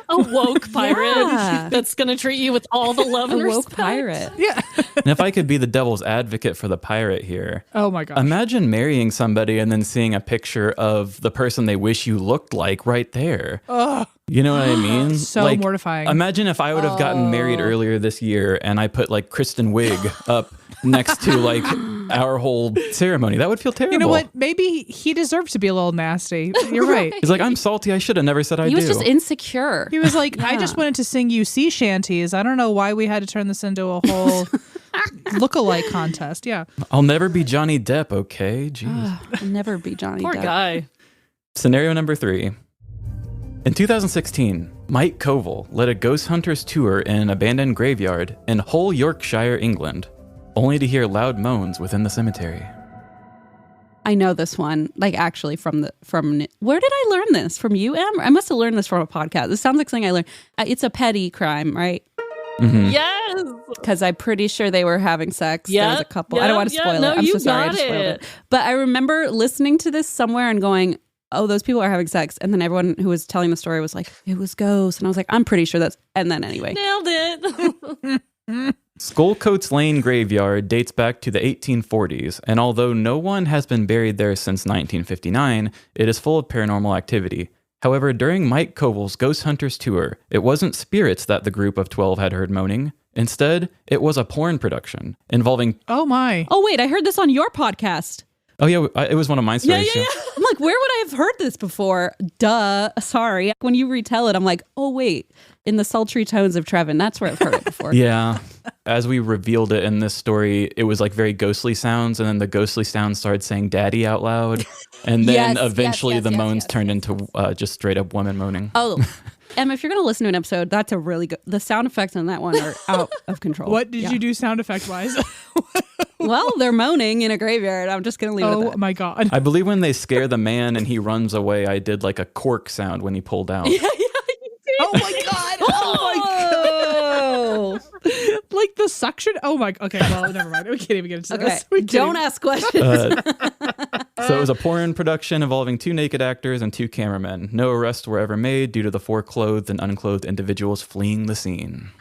a woke pirate that's going to treat you with all the love and respect. A woke pirate. Yeah. And if I could be the devil's advocate for the pirate here. Oh my gosh. Imagine marrying somebody and then seeing a picture of the person they wish you looked like right there. Ugh. You know what I mean? So like, mortifying. Imagine if I would have gotten married earlier this year and I put like Kristen Wiig up next to like our whole ceremony. That would feel terrible. You know what? Maybe he deserved to be a little nasty. You're right. He's like, I'm salty. I should have never said I do. He was just insecure. He was like, I just wanted to sing you sea shanties. I don't know why we had to turn this into a whole look-alike contest. Yeah. I'll never be Johnny Depp, okay? Jeez. I'll never be Johnny Poor Depp. guy. Scenario number 3. In 2016, Mike Koval led a ghost hunters tour in an abandoned graveyard in Hull, Yorkshire, England, only to hear loud moans within the cemetery. I know this one, like actually from where did I learn this? From you, Em? I must have learned this from a podcast. This sounds like something I learned. It's a petty crime, right? Mm-hmm. Yes. Because I'm pretty sure they were having sex. Yep, There was a couple. I don't want to spoil it. I'm so sorry. I just spoiled it. But I remember listening to this somewhere and going, oh, those people are having sex. And then everyone who was telling the story was like, it was ghosts. And I was like, I'm pretty sure that's... And then anyway. Nailed it. Skullcoats Lane Graveyard dates back to the 1840s, and although no one has been buried there since 1959, it is full of paranormal activity. However, during Mike Koval's Ghost Hunters tour, it wasn't spirits that the group of 12 had heard moaning. Instead, it was a porn production involving... Oh my. Oh, wait, I heard this on your podcast. Oh yeah, it was one of my stories. Yeah. I'm like, where would I have heard this before? Duh. Sorry. When you retell it, I'm like, oh wait, in the sultry tones of Trevin, that's where I've heard it before. Yeah. As we revealed it in this story, it was like very ghostly sounds, and then the ghostly sounds started saying "daddy" out loud, and then eventually the moans turned into just straight up women moaning. Oh. Em, if you're going to listen to an episode, that's a really good... The sound effects on that one are out of control. What did you do sound effect wise? Well, they're moaning in a graveyard. I'm just going to leave it at that. Oh my God. I believe when they scare the man and he runs away, I did like a cork sound when he pulled out. Yeah, you did. Oh my God. Oh my God. Like the suction. Oh my. Okay, well, never mind. We can't even get into this. We Don't ask questions. So it was a porn production involving 2 naked actors and 2 cameramen. No arrests were ever made due to the 4 clothed and unclothed individuals fleeing the scene.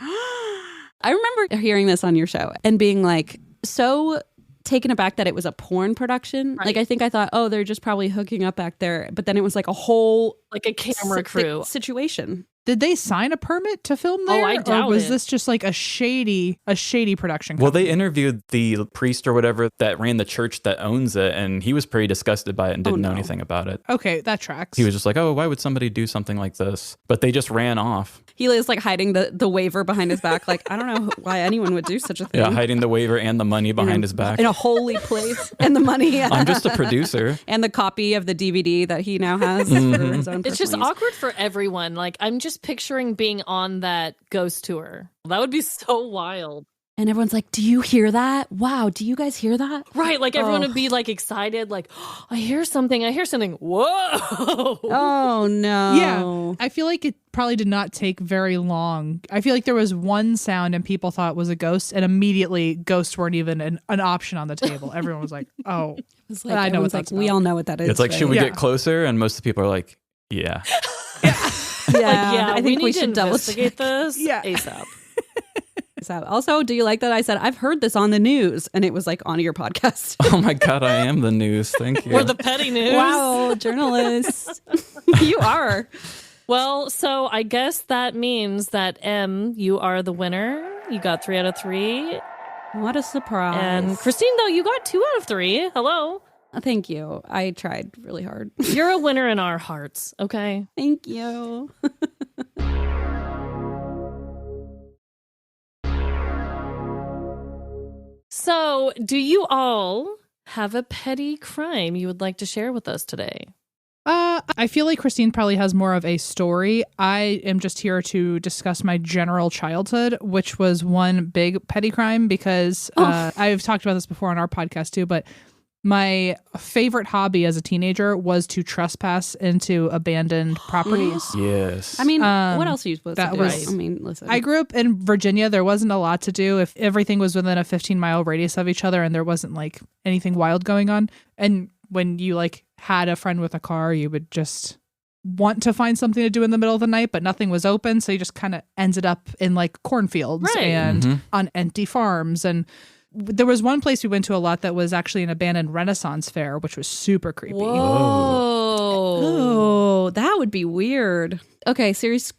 I remember hearing this on your show and being like so taken aback that it was a porn production. Right. Like I think I thought, oh, they're just probably hooking up back there. But then it was like a whole Like a camera crew. situation. Did they sign a permit to film there? I doubt or was it. this just like a shady production Well, company? they interviewed the priest or whatever that ran the church that owns it, and he was pretty disgusted by it and didn't know anything about it. Okay, that tracks. He was just like, oh, why would somebody do something like this? But they just ran off. He is like hiding the waiver behind his back. Like, I don't know why anyone would do such a thing. Yeah, hiding the waiver and the money behind his back. In a holy place. And the money. I'm just a producer. And the copy of the DVD that he now has for his own It's just personal use. awkward for everyone. Like, I'm just picturing being on that ghost tour. That would be so wild. And everyone's like, do you hear that? Wow, do you guys hear that? Right, like everyone would be like excited, like, oh, I hear something. Whoa! Oh, no. Yeah, I feel like it probably did not take very long. I feel like there was one sound and people thought it was a ghost, and immediately ghosts weren't even an option on the table. Everyone was like, oh, It's like, I know what everyone's that's like, we about. all know what that is. It's like, should we Yeah. get closer? And most of the people are like, yeah. Yeah, I think we we need to should double investigate check. this Yeah. ASAP. So, also, do you like that I said, I've heard this on the news, and it was like on your podcast? Oh my God, I am the news. Thank you. We're the petty news. Wow, journalist. You are. Well, so I guess that means that M, you are the winner. You got 3 out of 3. What a surprise. And Christine, though, you got 2 out of 3. Hello. Thank you. I tried really hard. You're a winner in our hearts, okay? Thank you. So, do you all have a petty crime you would like to share with us today? I feel like Christine probably has more of a story. I am just here to discuss my general childhood, which was one big petty crime because I've talked about this before on our podcast too, but my favorite hobby as a teenager was to trespass into abandoned properties. Yes. I mean, what else are you supposed to that do? was- I mean, listen. I grew up in Virginia. There wasn't a lot to do if everything was within a 15-mile radius of each other and there wasn't like anything wild going on. And when you like had a friend with a car, you would just want to find something to do in the middle of the night, but nothing was open. So you just kind of ended up in like cornfields Right. and on empty farms. And there was one place we went to a lot that was actually an abandoned Renaissance fair, which was super creepy. Whoa. Oh, that would be weird. Okay, serious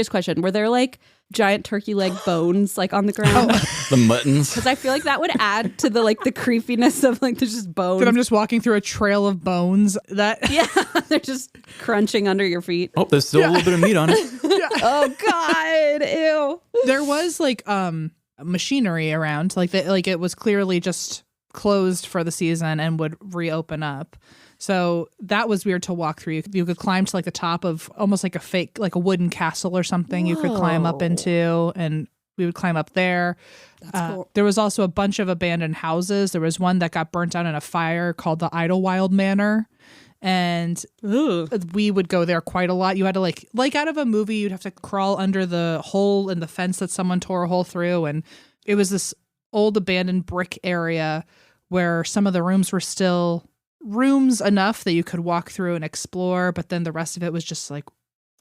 question. Were there like giant turkey leg bones like on the ground? the muttons. Because I feel like that would add to the like the creepiness of like there's just bones. But I'm just walking through a trail of bones that yeah, they're just crunching under your feet. Oh, there's still a little bit of meat on it. Oh God, ew. there was like machinery around, like it was clearly just closed for the season and would reopen up. So that was weird to walk through. You could climb to like the top of almost like a fake, like a wooden castle or something. You could climb up into, and we would climb up there. That's cool. There was also a bunch of abandoned houses. There was one that got burnt down in a fire called the Idlewild Manor. And we would go there quite a lot. You had to like out of a movie, you'd have to crawl under the hole in the fence that someone tore a hole through. And it was this old abandoned brick area where some of the rooms were still rooms enough that you could walk through and explore. But then the rest of it was just like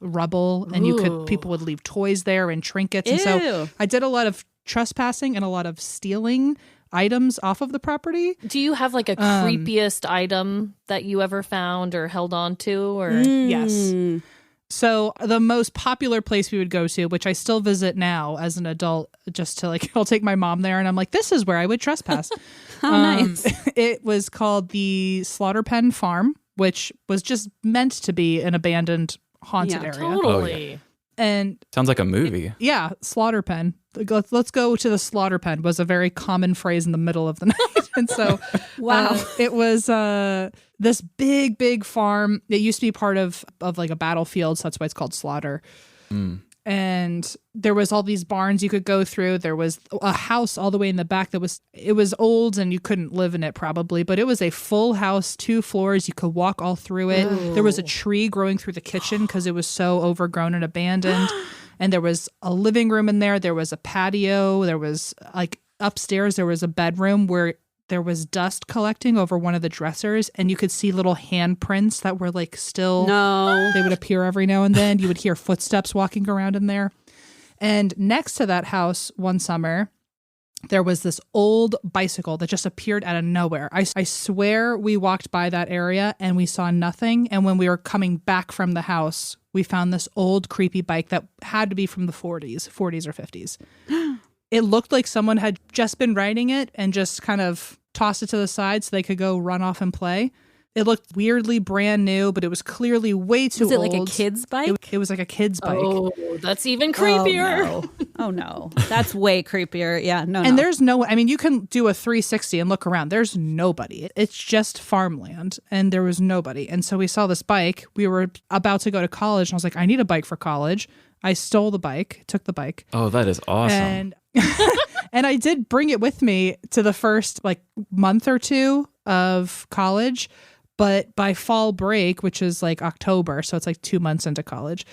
rubble, and people would leave toys there and trinkets. And so Ew. I did a lot of trespassing and a lot of stealing items off of the property. Do you have like a creepiest item that you ever found or held on to? Or Yes. So the most popular place we would go to, which I still visit now as an adult, just to like, I'll take my mom there and I'm like, this is where I would trespass. How nice. It was called the Slaughter Pen Farm, which was just meant to be an abandoned haunted Yeah, area. totally. And Sounds like a movie. yeah, slaughter pen. Let's go to the slaughter pen was a very common phrase in the middle of the night. And so Wow. it was this big farm. It used to be part of like a battlefield, so that's why it's called Slaughter. And there was all these barns you could go through. There was a house all the way in the back it was old and you couldn't live in it probably, but it was a full house, 2 floors. You could walk all through it. There was a tree growing through the kitchen because it was so overgrown and abandoned. And there was a living room in there. There was a patio. There was like upstairs, there was a bedroom where there was dust collecting over one of the dressers, and you could see little handprints that were like still, they would appear every now and then. You would hear footsteps walking around in there. And next to that house one summer, there was this old bicycle that just appeared out of nowhere. I swear we walked by that area and we saw nothing. And when we were coming back from the house, we found this old creepy bike that had to be from the 40s or 50s. It looked like someone had just been riding it and just kind of tossed it to the side so they could go run off and play. It looked weirdly brand new, but it was clearly way too old. Was it like a kid's bike? It was like a kid's bike. Oh, that's even creepier. Oh, no. That's way creepier. Yeah, no, And there's no, I mean, you can do a 360 and look around. There's nobody. It's just farmland, and there was nobody. And so we saw this bike. We were about to go to college, and I was like, I need a bike for college. I stole the bike, took the bike. Oh, that is awesome. And and I did bring it with me to the first like month or two of college. But by fall break, which is like October, so it's like 2 months into college,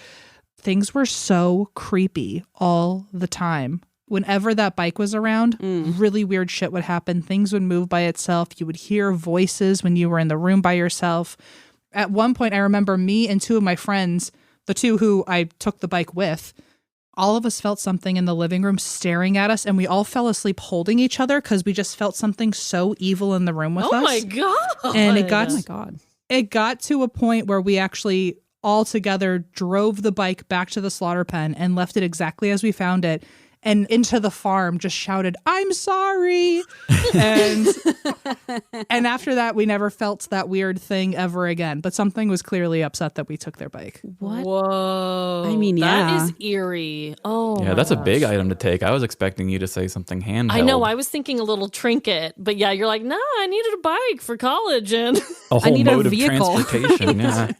things were so creepy all the time. Whenever that bike was around, really weird shit would happen. Things would move by itself. You would hear voices when you were in the room by yourself. At one point, I remember me and two of my friends, the two who I took the bike with, all of us felt something in the living room staring at us, and we all fell asleep holding each other because we just felt something so evil in the room with us. Oh my God. And it got, Oh my God. It got to a point where we actually all together drove the bike back to the slaughter pen and left it exactly as we found it. And into the farm just shouted, "I'm sorry." And after that, we never felt that weird thing ever again. But something was clearly upset that we took their bike. What? Whoa. I mean, That yeah. is eerie. Oh, Yeah, my that's a big gosh. item to take. I was expecting you to say something handheld. I know. I was thinking a little trinket, but yeah, you're like, nah, I needed a bike for college. And a whole need a mode of vehicle. transportation. Yeah.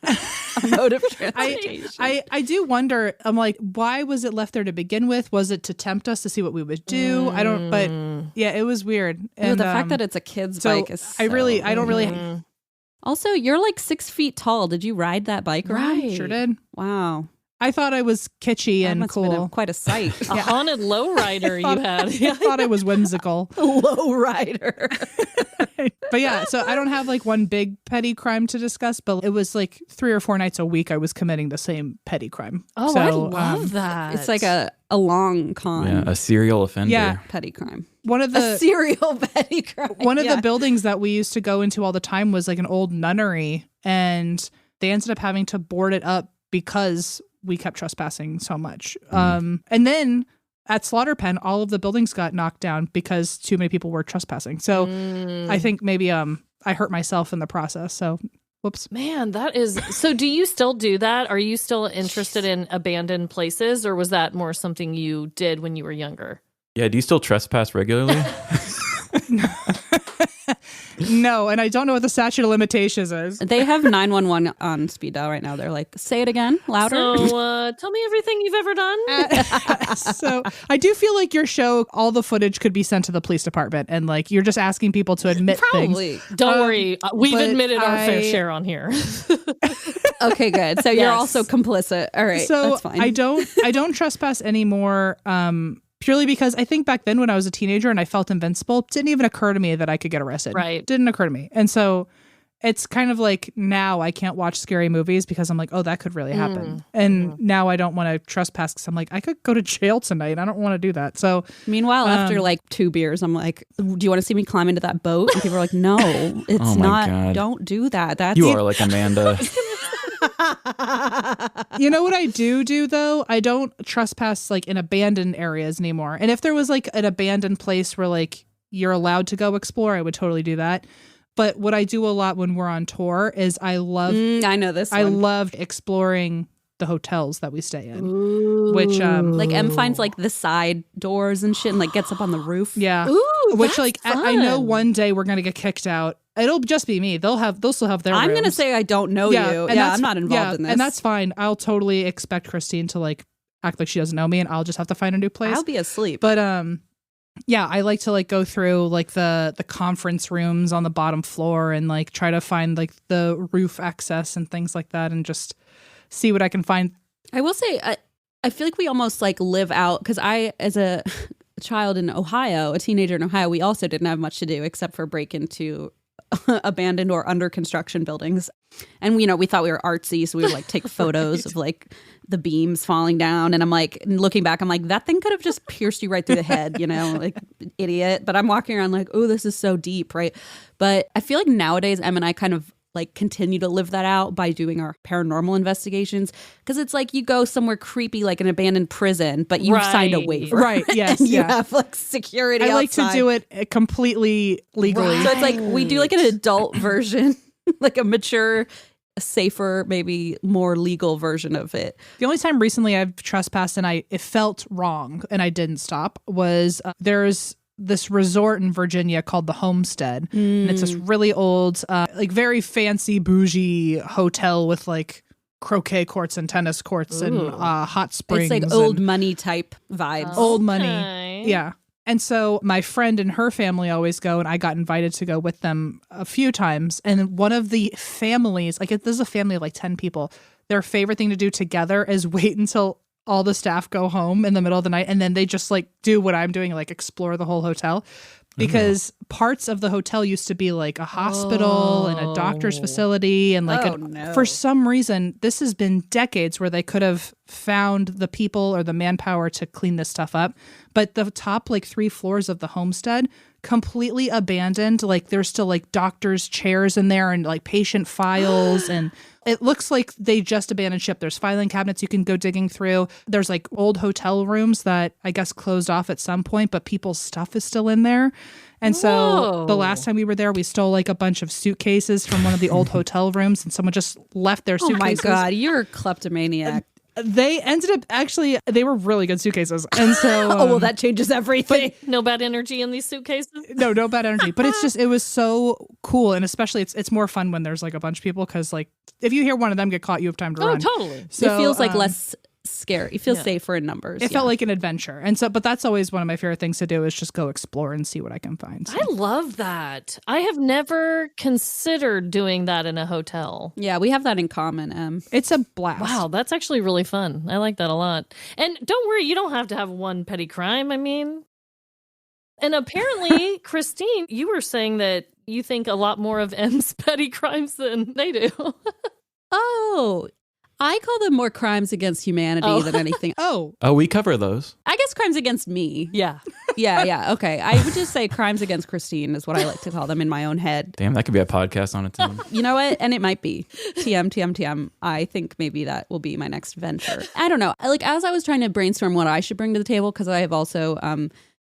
A mode of transportation. I do wonder, I'm like, why was it left there to begin with? Was it to tempt us to see what we would do? I don't, but yeah, it was weird. Ew, And the fact that it's a kid's so bike is I don't really, Also, you're like 6 feet tall. Did you ride that bike around? Right. sure did. Wow. I thought I was kitschy That and must have been cool. quite a sight. a haunted lowrider you had. I thought I was whimsical. Low rider. But yeah, so I don't have like one big petty crime to discuss, but it was like 3 or 4 nights a week I was committing the same petty crime. Oh, so, I love that. It's like a long con Yeah, a serial offender. Yeah. petty crime. one of A the serial petty crime. one of Yeah. the buildings that we used to go into all the time was like an old nunnery, and they ended up having to board it up because we kept trespassing so much. And then at Slaughter Pen, all of the buildings got knocked down because too many people were trespassing. So I think maybe I hurt myself in the process. So whoops. Man, that is so. Do you still do that? Are you still interested in abandoned places, or was that more something you did when you were younger? Yeah, do you still trespass regularly? No, and I don't know what the statute of limitations is. They have 911 on speed dial right now. They're like, say it again, louder. So tell me everything you've ever done. So I do feel like your show, all the footage could be sent to the police department, and like you're just asking people to admit things. Probably. Don't worry. We've but admitted our fair I- share on here. Okay, good. So you're Yes. also complicit. All right, So that's fine. I don't trespass anymore. Purely because I think back then when I was a teenager and I felt invincible, it didn't even occur to me that I could get arrested. Right. Didn't occur to me. And so it's kind of like now I can't watch scary movies because I'm like, oh, that could really happen. And now I don't want to trespass because I'm like, I could go to jail tonight. I don't want to do that. So Meanwhile, after like 2 beers, I'm like, do you want to see me climb into that boat? And people are like, no, it's Oh my not. God. Don't do that. That's You are like Amanda. you know what I do though? I don't trespass like in abandoned areas anymore. And if there was like an abandoned place where like you're allowed to go explore, I would totally do that. But what I do a lot when we're on tour is I love I know this I one. love exploring the hotels that we stay in. Which Like M finds like the side doors and shit and like gets up on the roof. yeah. Ooh, Which that's like I know fun. one day we're gonna get kicked out. It'll just be me. They'll still have their I'm going to rooms. say I don't know you. and Yeah, that's- I'm not involved in this. And that's fine. I'll totally expect Christine to like act like she doesn't know me, and I'll just have to find a new place. I'll be asleep. But yeah, I like to like go through like the conference rooms on the bottom floor and like try to find like the roof access and things like that, and just see what I can find. I will say, I feel like we almost like live out because I, as a child in Ohio, a teenager in Ohio, we also didn't have much to do except for break into abandoned or under construction buildings. And we thought we were artsy, so we would like take photos of like the beams falling down. And I'm like, looking back, I'm like, that thing could have just pierced you right through the head, like idiot. But I'm walking around like, oh, this is so deep, right? But I feel like nowadays, Em and I kind of like continue to live that out by doing our paranormal investigations, because it's like you go somewhere creepy like an abandoned prison, but you've signed a waiver, right? Yes, and you have like security I like outside. to do it completely legally. So it's like we do like an adult version, like a mature, safer, maybe more legal version of it. The only time recently I've trespassed and it felt wrong and I didn't stop was there's this resort in Virginia called the Homestead. And it's this really old, like very fancy bougie hotel with like croquet courts and tennis courts and hot springs. It's like old money type vibes. Old money. Yeah. And so my friend and her family always go, and I got invited to go with them a few times. And one of the families, like this is a family of like 10 people, their favorite thing to do together is wait until all the staff go home in the middle of the night, and then they just like do what I'm doing, like explore the whole hotel, because parts of the hotel used to be like a hospital and a doctor's facility, and like for some reason this has been decades where they could have found the people or the manpower to clean this stuff up, but the top like 3 floors of the homestead completely abandoned. Like there's still like doctors' chairs in there and like patient files, and it looks like they just abandoned ship. There's filing cabinets you can go digging through. There's like old hotel rooms that I guess closed off at some point, but people's stuff is still in there. And so the last time we were there, we stole like a bunch of suitcases from one of the old hotel rooms, and someone just left their suitcases. Oh my God, you're a kleptomaniac. They ended up they were really good suitcases. And so oh, well, that changes everything. No bad energy in these suitcases? No bad energy. But it's just, it was so cool. And especially it's more fun when there's like a bunch of people, because like if you hear one of them get caught, you have time to run. Oh, totally. So, it feels like less scary. It feels safer in numbers. It felt like an adventure. And so, but that's always one of my favorite things to do, is just go explore and see what I can find. So. I love that. I have never considered doing that in a hotel. Yeah, we have that in common, Em. It's a blast. Wow, that's actually really fun. I like that a lot. And don't worry, you don't have to have one petty crime. I mean, and apparently, Christine, you were saying that you think a lot more of M's petty crimes than they do. Oh, I call them more crimes against humanity than anything. Oh, we cover those. I guess crimes against me. Yeah. Yeah. Okay. I would just say crimes against Christine is what I like to call them in my own head. Damn, that could be a podcast on its own. You know what? And it might be. TM. I think maybe that will be my next venture. I don't know. Like, as I was trying to brainstorm what I should bring to the table, because I have also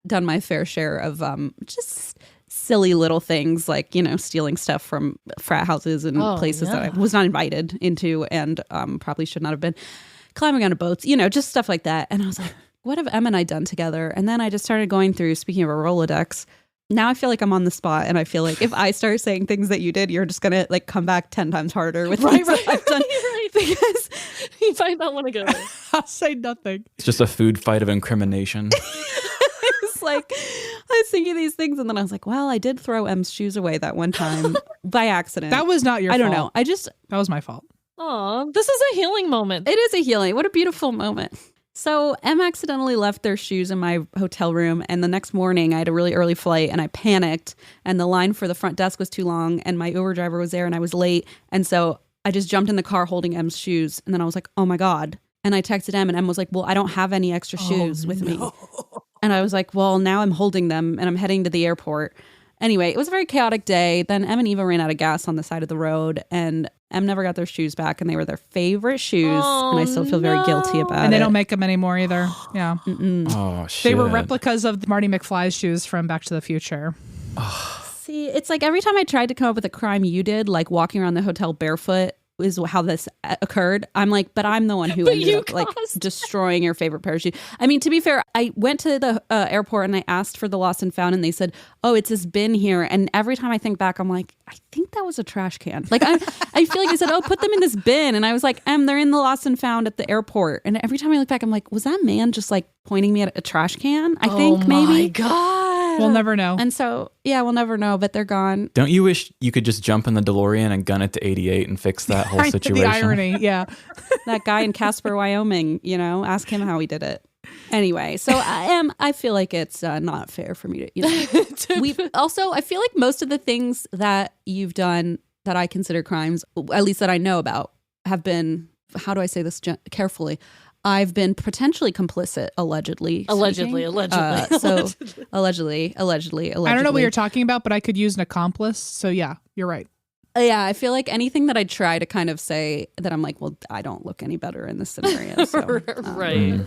done my fair share of just silly little things like, stealing stuff from frat houses and places that I was not invited into, and probably should not have been, climbing on boats, just stuff like that. And I was like, what have Em and I done together? And then I just started going through, speaking of a Rolodex, now I feel like I'm on the spot, and I feel like if I start saying things that you did, you're just going to like come back 10 times harder with things that I've done. Right. Because you might not want to go there. I'll say nothing. It's just a food fight of incrimination. it's like, I was thinking these things, and then I was like, well, I did throw M's shoes away that one time by accident. That was not your fault. I don't know. That was my fault. Oh, this is a healing moment. It is a healing. What a beautiful moment. So Em accidentally left their shoes in my hotel room, and the next morning I had a really early flight, and I panicked, and the line for the front desk was too long, and my Uber driver was there, and I was late, and so I just jumped in the car holding Em's shoes, and then I was like, oh my God. And I texted Em, and Em was like, well, I don't have any extra shoes with me. And I was like, well, now I'm holding them, and I'm heading to the airport. Anyway, it was a very chaotic day. Then Em and Eva ran out of gas on the side of the road, and Em never got their shoes back, and they were their favorite shoes, and I still feel very guilty about it. And they don't make them anymore either. Yeah. Oh, shit. They were replicas of Marty McFly's shoes from Back to the Future. See, it's like every time I tried to come up with a crime you did, like walking around the hotel barefoot, is how this occurred. I'm like, but I'm the one who ended up like destroying your favorite pair of shoes. I mean, to be fair, I went to the airport and I asked for the lost and found, and they said, oh, it's this bin here. And every time I think back, I'm like, I think that was a trash can. Like, I feel like they said, oh, put them in this bin. And I was like, they're in the lost and found at the airport. And every time I look back, I'm like, was that man just like pointing me at a trash can? I think maybe. Oh my God. We'll never know. And so, yeah, we'll never know, but they're gone. Don't you wish you could just jump in the DeLorean and gun it to 88 and fix that whole situation? The irony, yeah. That guy in Casper, Wyoming, ask him how he did it. Anyway, so I feel like it's not fair for me to, we also, I feel like most of the things that you've done that I consider crimes, at least that I know about, have been, how do I say this carefully? I've been potentially complicit, allegedly. Allegedly. So allegedly. I don't know what you're talking about, but I could use an accomplice. So yeah, you're right. Yeah, I feel like anything that I try to kind of say that I'm like, well, I don't look any better in this scenario. So, Right.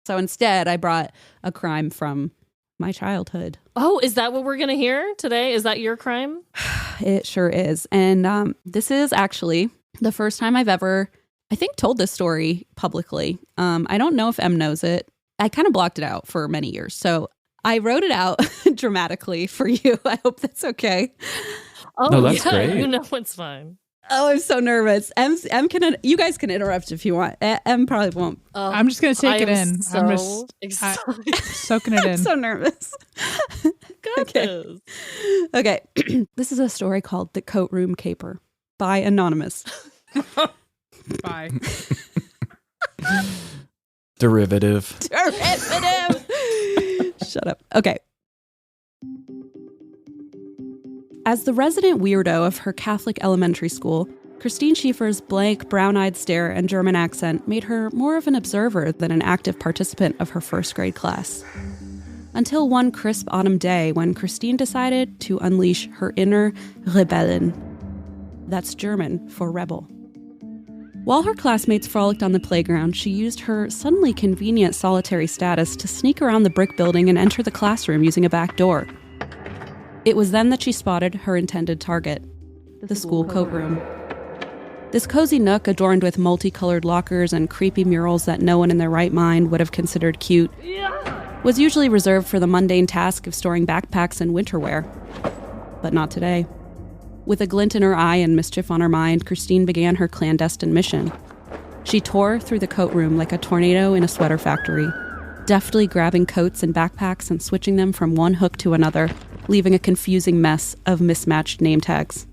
So instead, I brought a crime from my childhood. Oh, is that what we're going to hear today? Is that your crime? It sure is. And this is actually the first time I've ever, I think, told this story publicly. I don't know if Em knows it. I kind of blocked it out for many years. So I wrote it out dramatically for you. I hope that's okay. Oh, no, that's great. You know it's fine. Oh, I'm so nervous. Em can, you guys can interrupt if you want. Em probably won't. I'm just going to take it in. So I'm just excited. soaking it in. I'm so nervous. Got this. Okay. This is a story called The Coat Room Caper by Anonymous. Bye. Derivative. Shut up. Okay. As the resident weirdo of her Catholic elementary school, Christine Schiefer's blank, brown-eyed stare and German accent made her more of an observer than an active participant of her first grade class. Until one crisp autumn day when Christine decided to unleash her inner Rebellin. That's German for rebel. While her classmates frolicked on the playground, she used her suddenly convenient solitary status to sneak around the brick building and enter the classroom using a back door. It was then that she spotted her intended target, the school coat room. This cozy nook, adorned with multicolored lockers and creepy murals that no one in their right mind would have considered cute, was usually reserved for the mundane task of storing backpacks and winter wear. But not today. With a glint in her eye and mischief on her mind, Christine began her clandestine mission. She tore through the coat room like a tornado in a sweater factory, deftly grabbing coats and backpacks and switching them from one hook to another, leaving a confusing mess of mismatched name tags.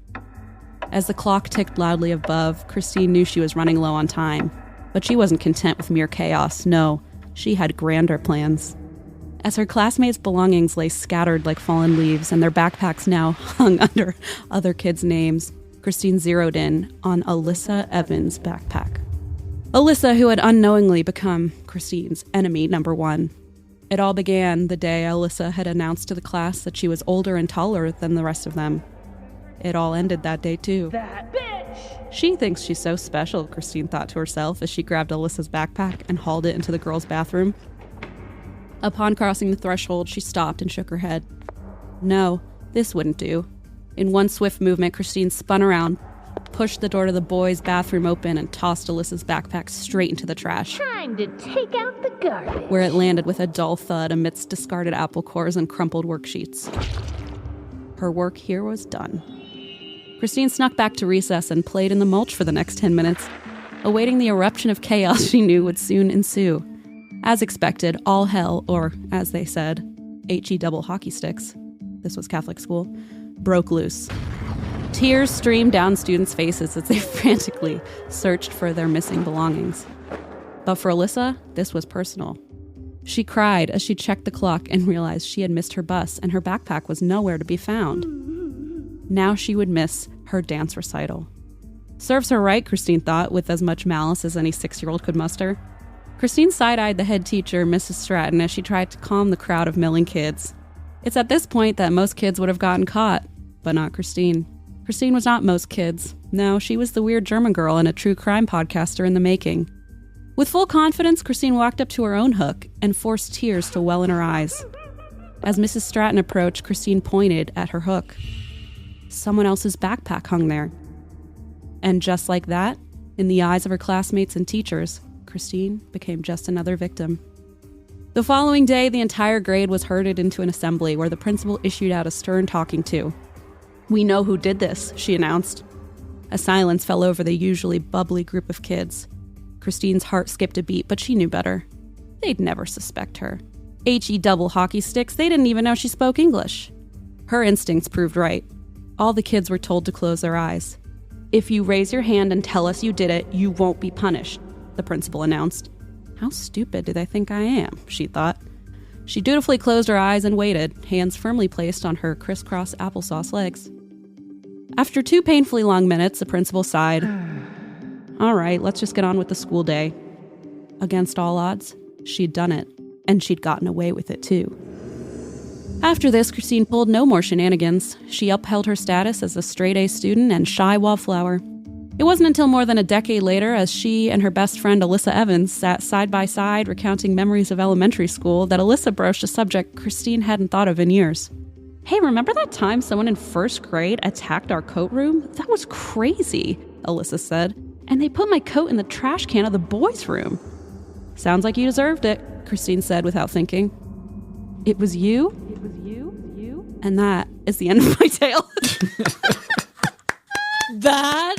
As the clock ticked loudly above, Christine knew she was running low on time. But she wasn't content with mere chaos. No, she had grander plans. As her classmates' belongings lay scattered like fallen leaves and their backpacks now hung under other kids' names, Christine zeroed in on Alyssa Evans' backpack. Alyssa, who had unknowingly become Christine's enemy number one. It all began the day Alyssa had announced to the class that she was older and taller than the rest of them. It all ended that day, too. That bitch! She thinks she's so special, Christine thought to herself as she grabbed Alyssa's backpack and hauled it into the girls' bathroom. Upon crossing the threshold, she stopped and shook her head. No, this wouldn't do. In one swift movement, Christine spun around, pushed the door to the boys' bathroom open, and tossed Alyssa's backpack straight into the trash. Time to take out the garbage. Where it landed with a dull thud amidst discarded apple cores and crumpled worksheets. Her work here was done. Christine snuck back to recess and played in the mulch for the next 10 minutes, awaiting the eruption of chaos she knew would soon ensue. As expected, all hell, or as they said, HE double hockey sticks, this was Catholic school, broke loose. Tears streamed down students' faces as they frantically searched for their missing belongings. But for Alyssa, this was personal. She cried as she checked the clock and realized she had missed her bus and her backpack was nowhere to be found. Now she would miss her dance recital. Serves her right, Christine thought, with as much malice as any 6-year-old could muster. Christine side-eyed the head teacher, Mrs. Stratton, as she tried to calm the crowd of milling kids. It's at this point that most kids would have gotten caught, but not Christine. Christine was not most kids. No, she was the weird German girl and a true crime podcaster in the making. With full confidence, Christine walked up to her own hook and forced tears to well in her eyes. As Mrs. Stratton approached, Christine pointed at her hook. Someone else's backpack hung there. And just like that, in the eyes of her classmates and teachers, Christine became just another victim. The following day, the entire grade was herded into an assembly where the principal issued out a stern talking to. "We know who did this," she announced. A silence fell over the usually bubbly group of kids. Christine's heart skipped a beat, but she knew better. They'd never suspect her. HE double hockey sticks, they didn't even know she spoke English. Her instincts proved right. All the kids were told to close their eyes. "If you raise your hand and tell us you did it, you won't be punished," the principal announced. How stupid do they think I am, she thought. She dutifully closed her eyes and waited, hands firmly placed on her crisscross applesauce legs. After 2 painfully long minutes, the principal sighed. All right, let's just get on with the school day. Against all odds, she'd done it, and she'd gotten away with it too. After this, Christine pulled no more shenanigans. She upheld her status as a straight-A student and shy wallflower. It wasn't until more than a decade later, as she and her best friend Alyssa Evans sat side by side recounting memories of elementary school, that Alyssa broached a subject Christine hadn't thought of in years. Hey, remember that time someone in first grade attacked our coat room? That was crazy, Alyssa said. And they put my coat in the trash can of the boys' room. Sounds like you deserved it, Christine said without thinking. It was you? And that is the end of my tale. That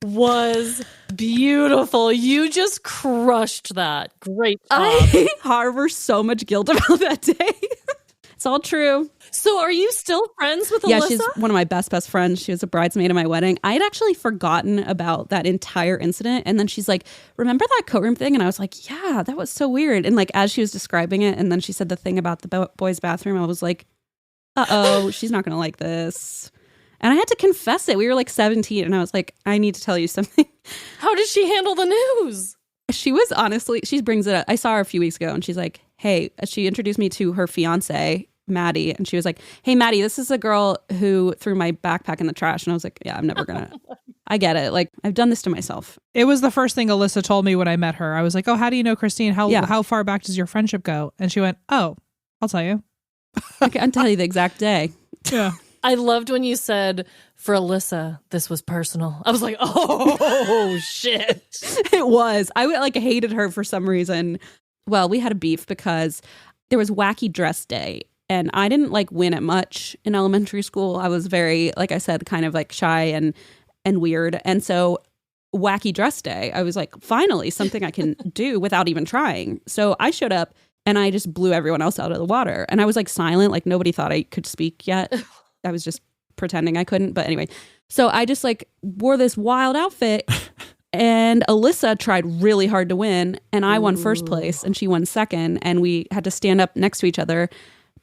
was beautiful. You just crushed that. Great job. I harbor so much guilt about that day. It's all true. So are you still friends with Alyssa? Yeah, she's one of my best friends. She was a bridesmaid at my wedding. I had actually forgotten about that entire incident. And then she's like, remember that coat room thing? And I was like, yeah, that was so weird. And like, as she was describing it, and then she said the thing about the boys' bathroom, I was like, uh-oh, she's not going to like this. And I had to confess it. We were like 17. And I was like, I need to tell you something. How did she handle the news? She was honestly, she brings it up. I saw her a few weeks ago and she's like, hey, she introduced me to her fiance, Maddie. And she was like, hey, Maddie, this is a girl who threw my backpack in the trash. And I was like, yeah, I'm never going to. I get it. Like, I've done this to myself. It was the first thing Alyssa told me when I met her. I was like, oh, how do you know Christine? How far back does your friendship go? And she went, oh, I'll tell you. I can tell you the exact day. Yeah. I loved when you said, for Alyssa, this was personal. I was like, oh, shit. It was. I like hated her for some reason. Well, we had a beef because there was wacky dress day. And I didn't like win at much in elementary school. I was very, like I said, kind of like shy and weird. And so wacky dress day, I was like, finally, something I can do without even trying. So I showed up and I just blew everyone else out of the water. And I was like silent, like nobody thought I could speak yet. I was just pretending I couldn't. But anyway, so I just like wore this wild outfit and Alyssa tried really hard to win. And I won first place and she won second. And we had to stand up next to each other.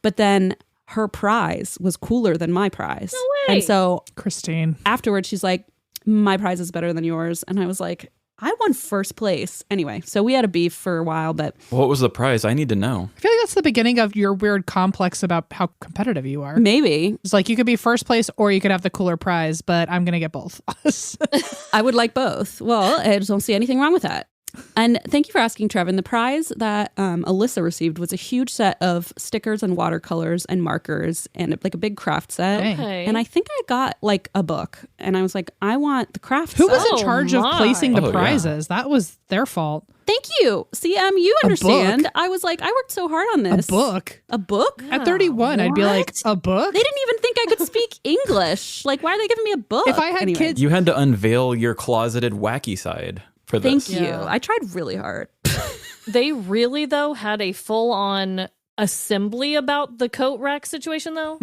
But then her prize was cooler than my prize. No way. And so Christine. afterwards, she's like, my prize is better than yours. And I was like, I won first place. Anyway, so we had a beef for a while, but... What was the prize? I need to know. I feel like that's the beginning of your weird complex about how competitive you are. Maybe. It's like you could be first place or you could have the cooler prize, but I'm going to get both. I would like both. Well, I just don't see anything wrong with that. And thank you for asking, Trevin. The prize that Alyssa received was a huge set of stickers and watercolors and markers and like a big craft set. Okay. And I think I got like a book. And I was like, I want the craft Who set. was in charge of placing the Oh, yeah. prizes? That was their fault. Thank you. CM, you understand. book? I was like, I worked so hard on this. A book? A book? At 31, I'd be like, What? a book? They didn't even think I could speak English. Like, why are they giving me a book? If I had Anyway, kids... You had to unveil your closeted wacky side for this. Thank you. Yeah. I tried really hard. They really, though, had a full-on assembly about the coat rack situation, though?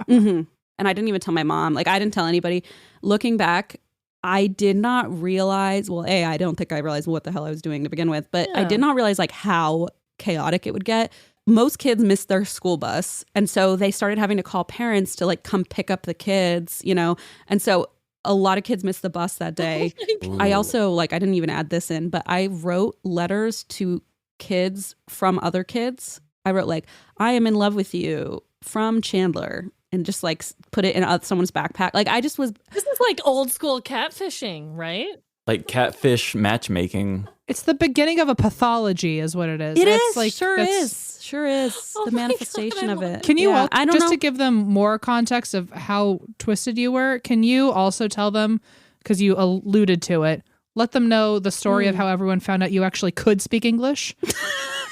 And I didn't even tell my mom. Like, I didn't tell anybody. Looking back, I did not realize, well, I don't think I realized what the hell I was doing to begin with, but I Yeah. did not realize like how chaotic it would get. Most kids missed their school bus. And so they started having to call parents to like come pick up the kids, you know? And so a lot of kids missed the bus that day. I also like, I didn't even add this in, but I wrote letters to kids from other kids. I wrote like, I am in love with you from Chandler. And just like put it in someone's backpack. Like I just was. This is like old school catfishing, right? Like catfish matchmaking. It's the beginning of a pathology is what it is. It It's is. Like, Sure that's- is. Sure is. Oh The my God, manifestation I of love it. Can you, Yeah, all, I don't just know. to give them more context of how twisted you were, can you also tell them, because you alluded to it, let them know the story of how everyone found out you actually could speak English?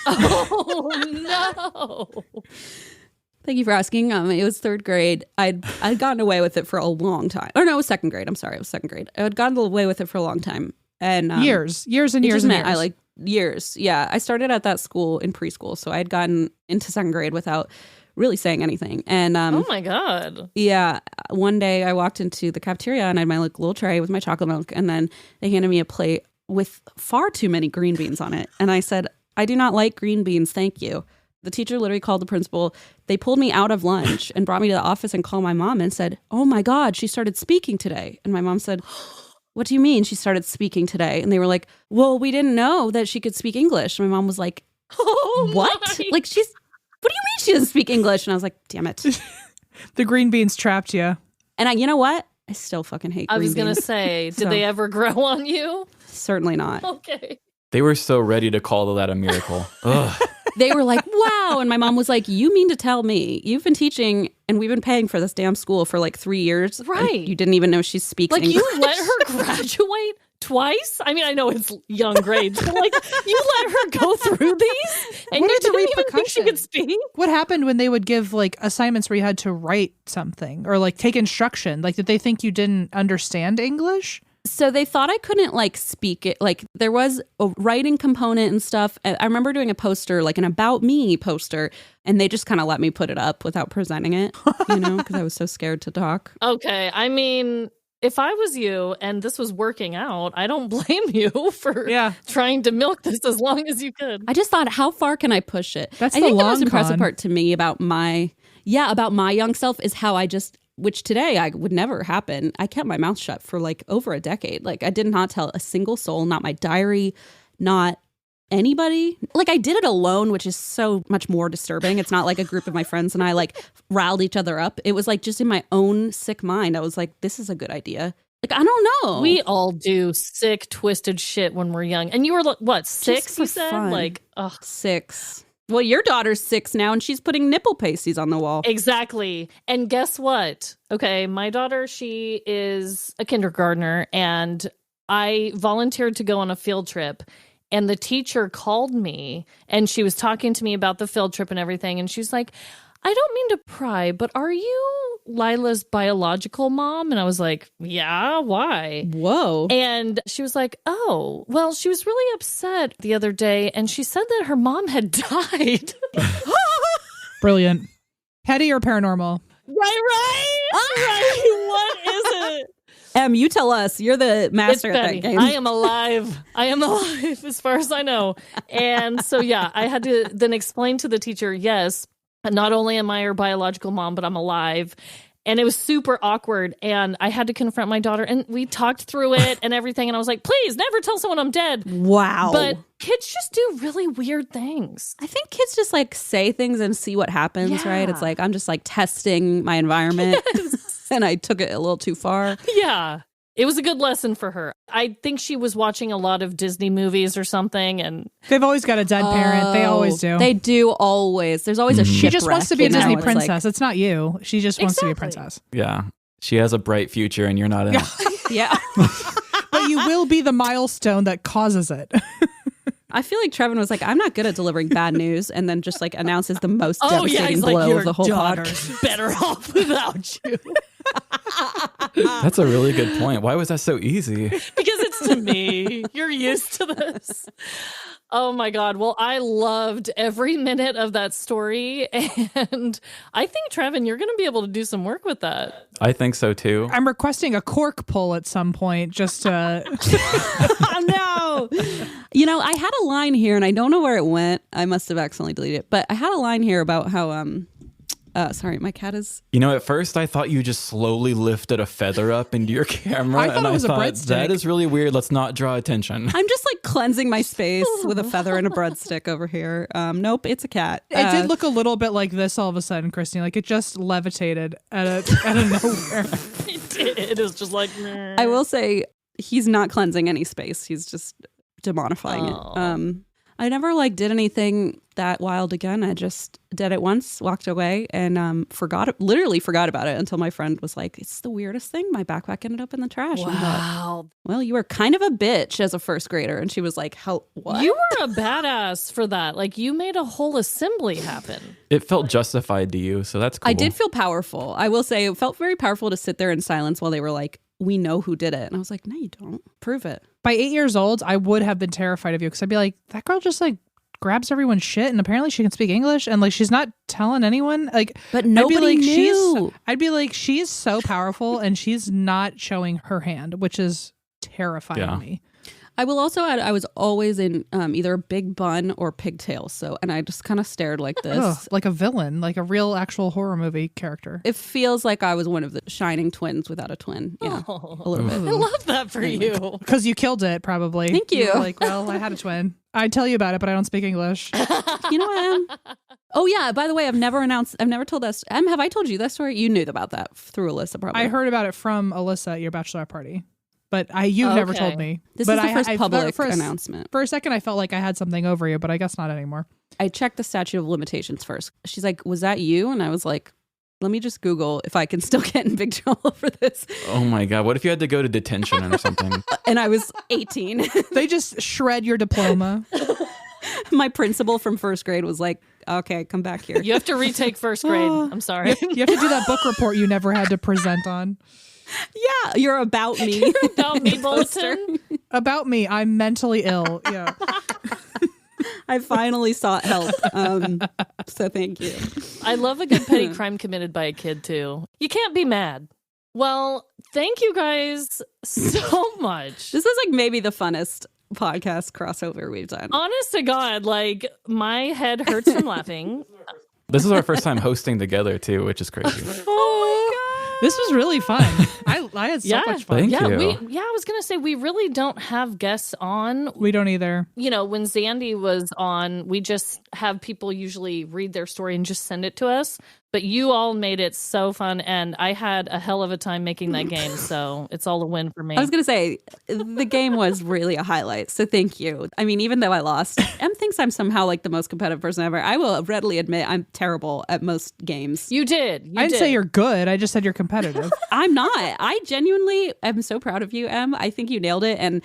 Oh, no. Thank you for asking. It was third grade. I'd gotten away with it for a long time. Or no, it was second grade. I'm sorry. It was second grade. I had gotten away with it for a long time. And years and it years just and meant years. I like years. Yeah. I started at that school in preschool. So I had gotten into second grade without really saying anything. And Oh, my God. yeah, one day I walked into the cafeteria and I had my like little tray with my chocolate milk. And then they handed me a plate with far too many green beans on it. And I said, I do not like green beans. Thank you. The teacher literally called the principal. They pulled me out of lunch and brought me to the office and called my mom and said, "Oh my God, she started speaking today." And my mom said, "What do you mean she started speaking today?" And they were like, "Well, we didn't know that she could speak English." And my mom was like, Oh, "What? my. Like what do you mean she doesn't speak English?" And I was like, "Damn it." The green beans trapped you. And you know what? I still fucking hate green beans. I was going to say, did they ever grow on you? Certainly not. Okay. They were so ready to call that a miracle. Ugh. They were like, "Wow." And my mom was like, "You mean to tell me you've been teaching and we've been paying for this damn school for like 3 years? Right. You didn't even know she speaks Like, English." you let her graduate twice? I mean, I know it's young grades, but like, you let her go through these? And What you are the didn't even think she could repercussions? speak? What happened when they would give like assignments where you had to write something or like take instruction? Like, did they think you didn't understand English? So they thought I couldn't like speak it. Like there was a writing component and stuff. I remember doing a poster, like an about me poster, and they just kind of let me put it up without presenting it, because I was so scared to talk. Okay. I mean, if I was you and this was working out, I don't blame you for trying to milk this as long as you could. I just thought, how far can I push it? That's I the think the long most impressive con. part to me about my young self is how which today I would never happen. I kept my mouth shut for like over a decade. Like I did not tell a single soul, not my diary, not anybody. Like I did it alone, which is so much more disturbing. It's not like a group of my friends and I like riled each other up. It was like just in my own sick mind. I was like, this is a good idea. Like, I don't know. We all do sick, twisted shit when we're young. And you were, what, 6, for you said? fun. Like, ugh. 6. Well, your daughter's 6 now, and she's putting nipple pasties on the wall. Exactly. And guess what? Okay, my daughter, she is a kindergartner, and I volunteered to go on a field trip. And the teacher called me, and she was talking to me about the field trip and everything. And she's like, "I don't mean to pry, but are you Lila's biological mom?" And I was like, "Yeah, why?" Whoa. And she was like, "Oh, well, she was really upset the other day, and she said that her mom had died." Brilliant. Petty or paranormal? Right. What is it? You tell us. You're the master It's at that Betty. game. I am alive as far as I know. And so, yeah, I had to then explain to the teacher, yes, not only am I her biological mom, but I'm alive. And it was super awkward. And I had to confront my daughter. And we talked through it and everything. And I was like, please never tell someone I'm dead. Wow. But kids just do really weird things. I think kids just like say things and see what happens, Yeah. right? It's like, I'm just like testing my environment. And I took it a little too far. Yeah. It was a good lesson for her. I think she was watching a lot of Disney movies or something. And They've always got a dead parent. They always do. They do always. There's always a shipwreck. She just wants to be a Disney It's princess. It's not you. She just wants to be a Exactly. princess. Yeah. She has a bright future and you're not in it. Yeah. But you will be the milestone that causes it. I feel like Trevin was like, I'm not good at delivering bad news, and then just like announces the most devastating he's blow like, your of the whole podcast. daughter's better off without you. That's a really good point. Why was that so easy? Because it's to me. You're used to this. Oh my God. Well, I loved every minute of that story. And I think, Trevin, you're going to be able to do some work with that. I think so too. I'm requesting a cork pull at some point just to... Oh, no. I had a line here, and I don't know where it went. I must have accidentally deleted it. But I had a line here about how, sorry, my cat is... At first I thought you just slowly lifted a feather up into your camera. I thought it was a breadstick. That is really weird. Let's not draw attention. I'm just like cleansing my space with a feather and a breadstick over here. Nope, it's a cat. It did look a little bit like this all of a sudden, Christine. Like it just levitated out of nowhere. It is just like, meh. I will say he's not cleansing any space. He's just demonifying Oh. it. I never did anything that wild again. I just did it once, walked away, and literally forgot about it until my friend was like, "It's the weirdest thing. My backpack ended up in the trash." And I thought, Wow. well, you were kind of a bitch as a first grader. And she was like, "How? What?" You were a badass for that. Like, you made a whole assembly happen. It felt justified to you, so that's cool. I did feel powerful. I will say it felt very powerful to sit there in silence while they were like, "We know who did it." And I was like, "No, you don't. Prove it." By 8 years old, I would have been terrified of you because I'd be like, that girl just grabs everyone's shit and apparently she can speak English and she's not telling anyone. But nobody knew. I'd be like, she's so powerful and she's not showing her hand, which is terrifying to me. I will also add, I was always in either a big bun or pigtails. So, and I just kind of stared like this. Ugh, like a villain, like a real actual horror movie character. It feels like I was one of the shining twins without a twin. Yeah, a little bit. I love that for you. Because you killed it, probably. Thank you. Were like, well, I had a twin. I'd tell you about it, but I don't speak English. You know what? Oh yeah. By the way, I've never told us. Have I told you that story? You knew about that through Alyssa, probably. I heard about it from Alyssa at your bachelorette party, but you've never told me. This but is the first public announcement. For a second, I felt like I had something over you, but I guess not anymore. I checked the statute of limitations first. She's like, "Was that you?" And I was like, "Let me just Google if I can still get in big trouble for this." Oh my God. What if you had to go to detention or something? And I was 18. They just shred your diploma. My principal from first grade was like, "Okay, come back here." You have to retake first grade. I'm sorry. You have to do that book report you never had to present on. Yeah, you're about me. About me bulletin. About me, I'm mentally ill. Yeah. I finally sought help. So thank you. I love a good petty crime committed by a kid too. You can't be mad. Well, thank you guys so much. This is like maybe the funnest podcast crossover we've done. Honest to God, like my head hurts from laughing. This is our first time hosting together too, which is crazy. Oh my God. This was really fun. I had so much fun. Thank you. I was going to say we really don't have guests on. We don't either. You know, when Zandy was on, we just have people usually read their story and just send it to us. But you all made it so fun, and I had a hell of a time making that game, so it's all a win for me. I was going to say, the game was really a highlight, so thank you. I mean, even though I lost, Em thinks I'm somehow like the most competitive person ever. I will readily admit I'm terrible at most games. You did. I didn't say you're good. I just said you're competitive. I'm not. I genuinely am so proud of you, Em. I think you nailed it, and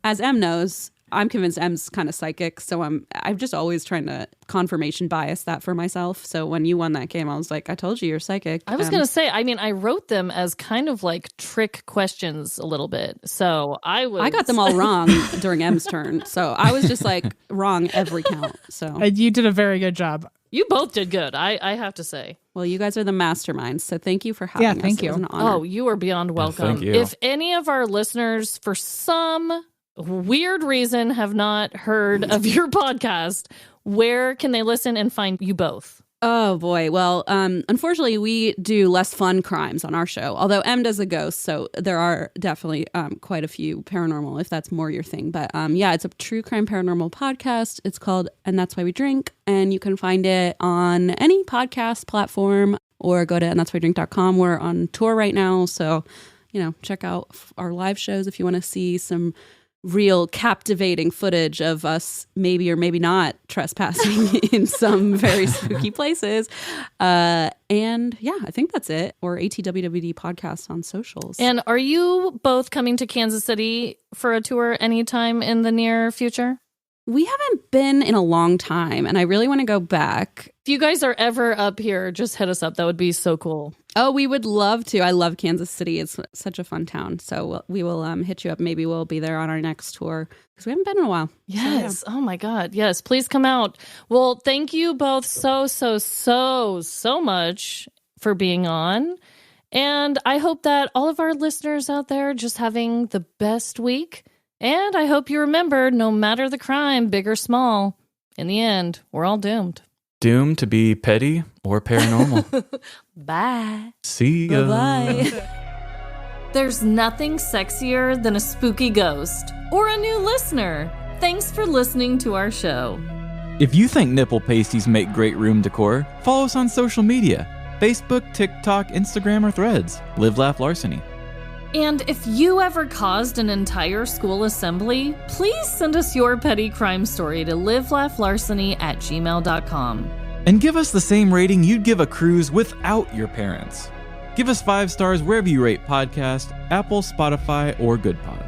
as Em knows, I'm convinced Em's kind of psychic, so I'm just always trying to confirmation bias that for myself. So when you won that game, I was like, I told you you're psychic. I was going to say, I mean, I wrote them as kind of like trick questions a little bit. So I got them all wrong during Em's turn. So I was just like wrong every count. So you did a very good job. You both did good, I have to say. Well, you guys are the masterminds, so thank you for having us. Yeah, thank you. It was an honor. Oh, you are beyond welcome. Thank you. If any of our listeners, for some weird reason, have not heard of your podcast, where can they listen and find you both? Oh boy. Well, unfortunately, we do less fun crimes on our show, although Em does a ghost, so there are definitely quite a few paranormal, if that's more your thing. But yeah, it's a true crime paranormal podcast. It's called And That's Why We Drink, and you can find it on any podcast platform or go to andthat'swhywydrink.com. We're on tour right now, so check out our live shows if you want to see some real captivating footage of us maybe or maybe not trespassing in some very spooky places. And yeah, I think that's it. Or ATWWD podcast on socials. And are you both coming to Kansas City for a tour anytime in the near future? We haven't been in a long time, and I really want to go back. If you guys are ever up here, just hit us up. That would be so cool. Oh, we would love to. I love Kansas City. It's such a fun town. So we will hit you up. Maybe we'll be there on our next tour because we haven't been in a while. Yes. So, yeah. Oh my God. Yes. Please come out. Well, thank you both so much for being on. And I hope that all of our listeners out there just having the best week. And I hope you remember, no matter the crime, big or small, in the end, we're all doomed. Doomed to be petty or paranormal. Bye. See ya. Bye-bye. There's nothing sexier than a spooky ghost or a new listener. Thanks for listening to our show. If you think nipple pasties make great room decor, follow us on social media. Facebook, TikTok, Instagram, or Threads. Live, Laugh, Larceny. And if you ever caused an entire school assembly, please send us your petty crime story to livelaughlarceny@gmail.com. And give us the same rating you'd give a cruise without your parents. Give us 5 stars wherever you rate podcasts, Apple, Spotify, or Good Pod.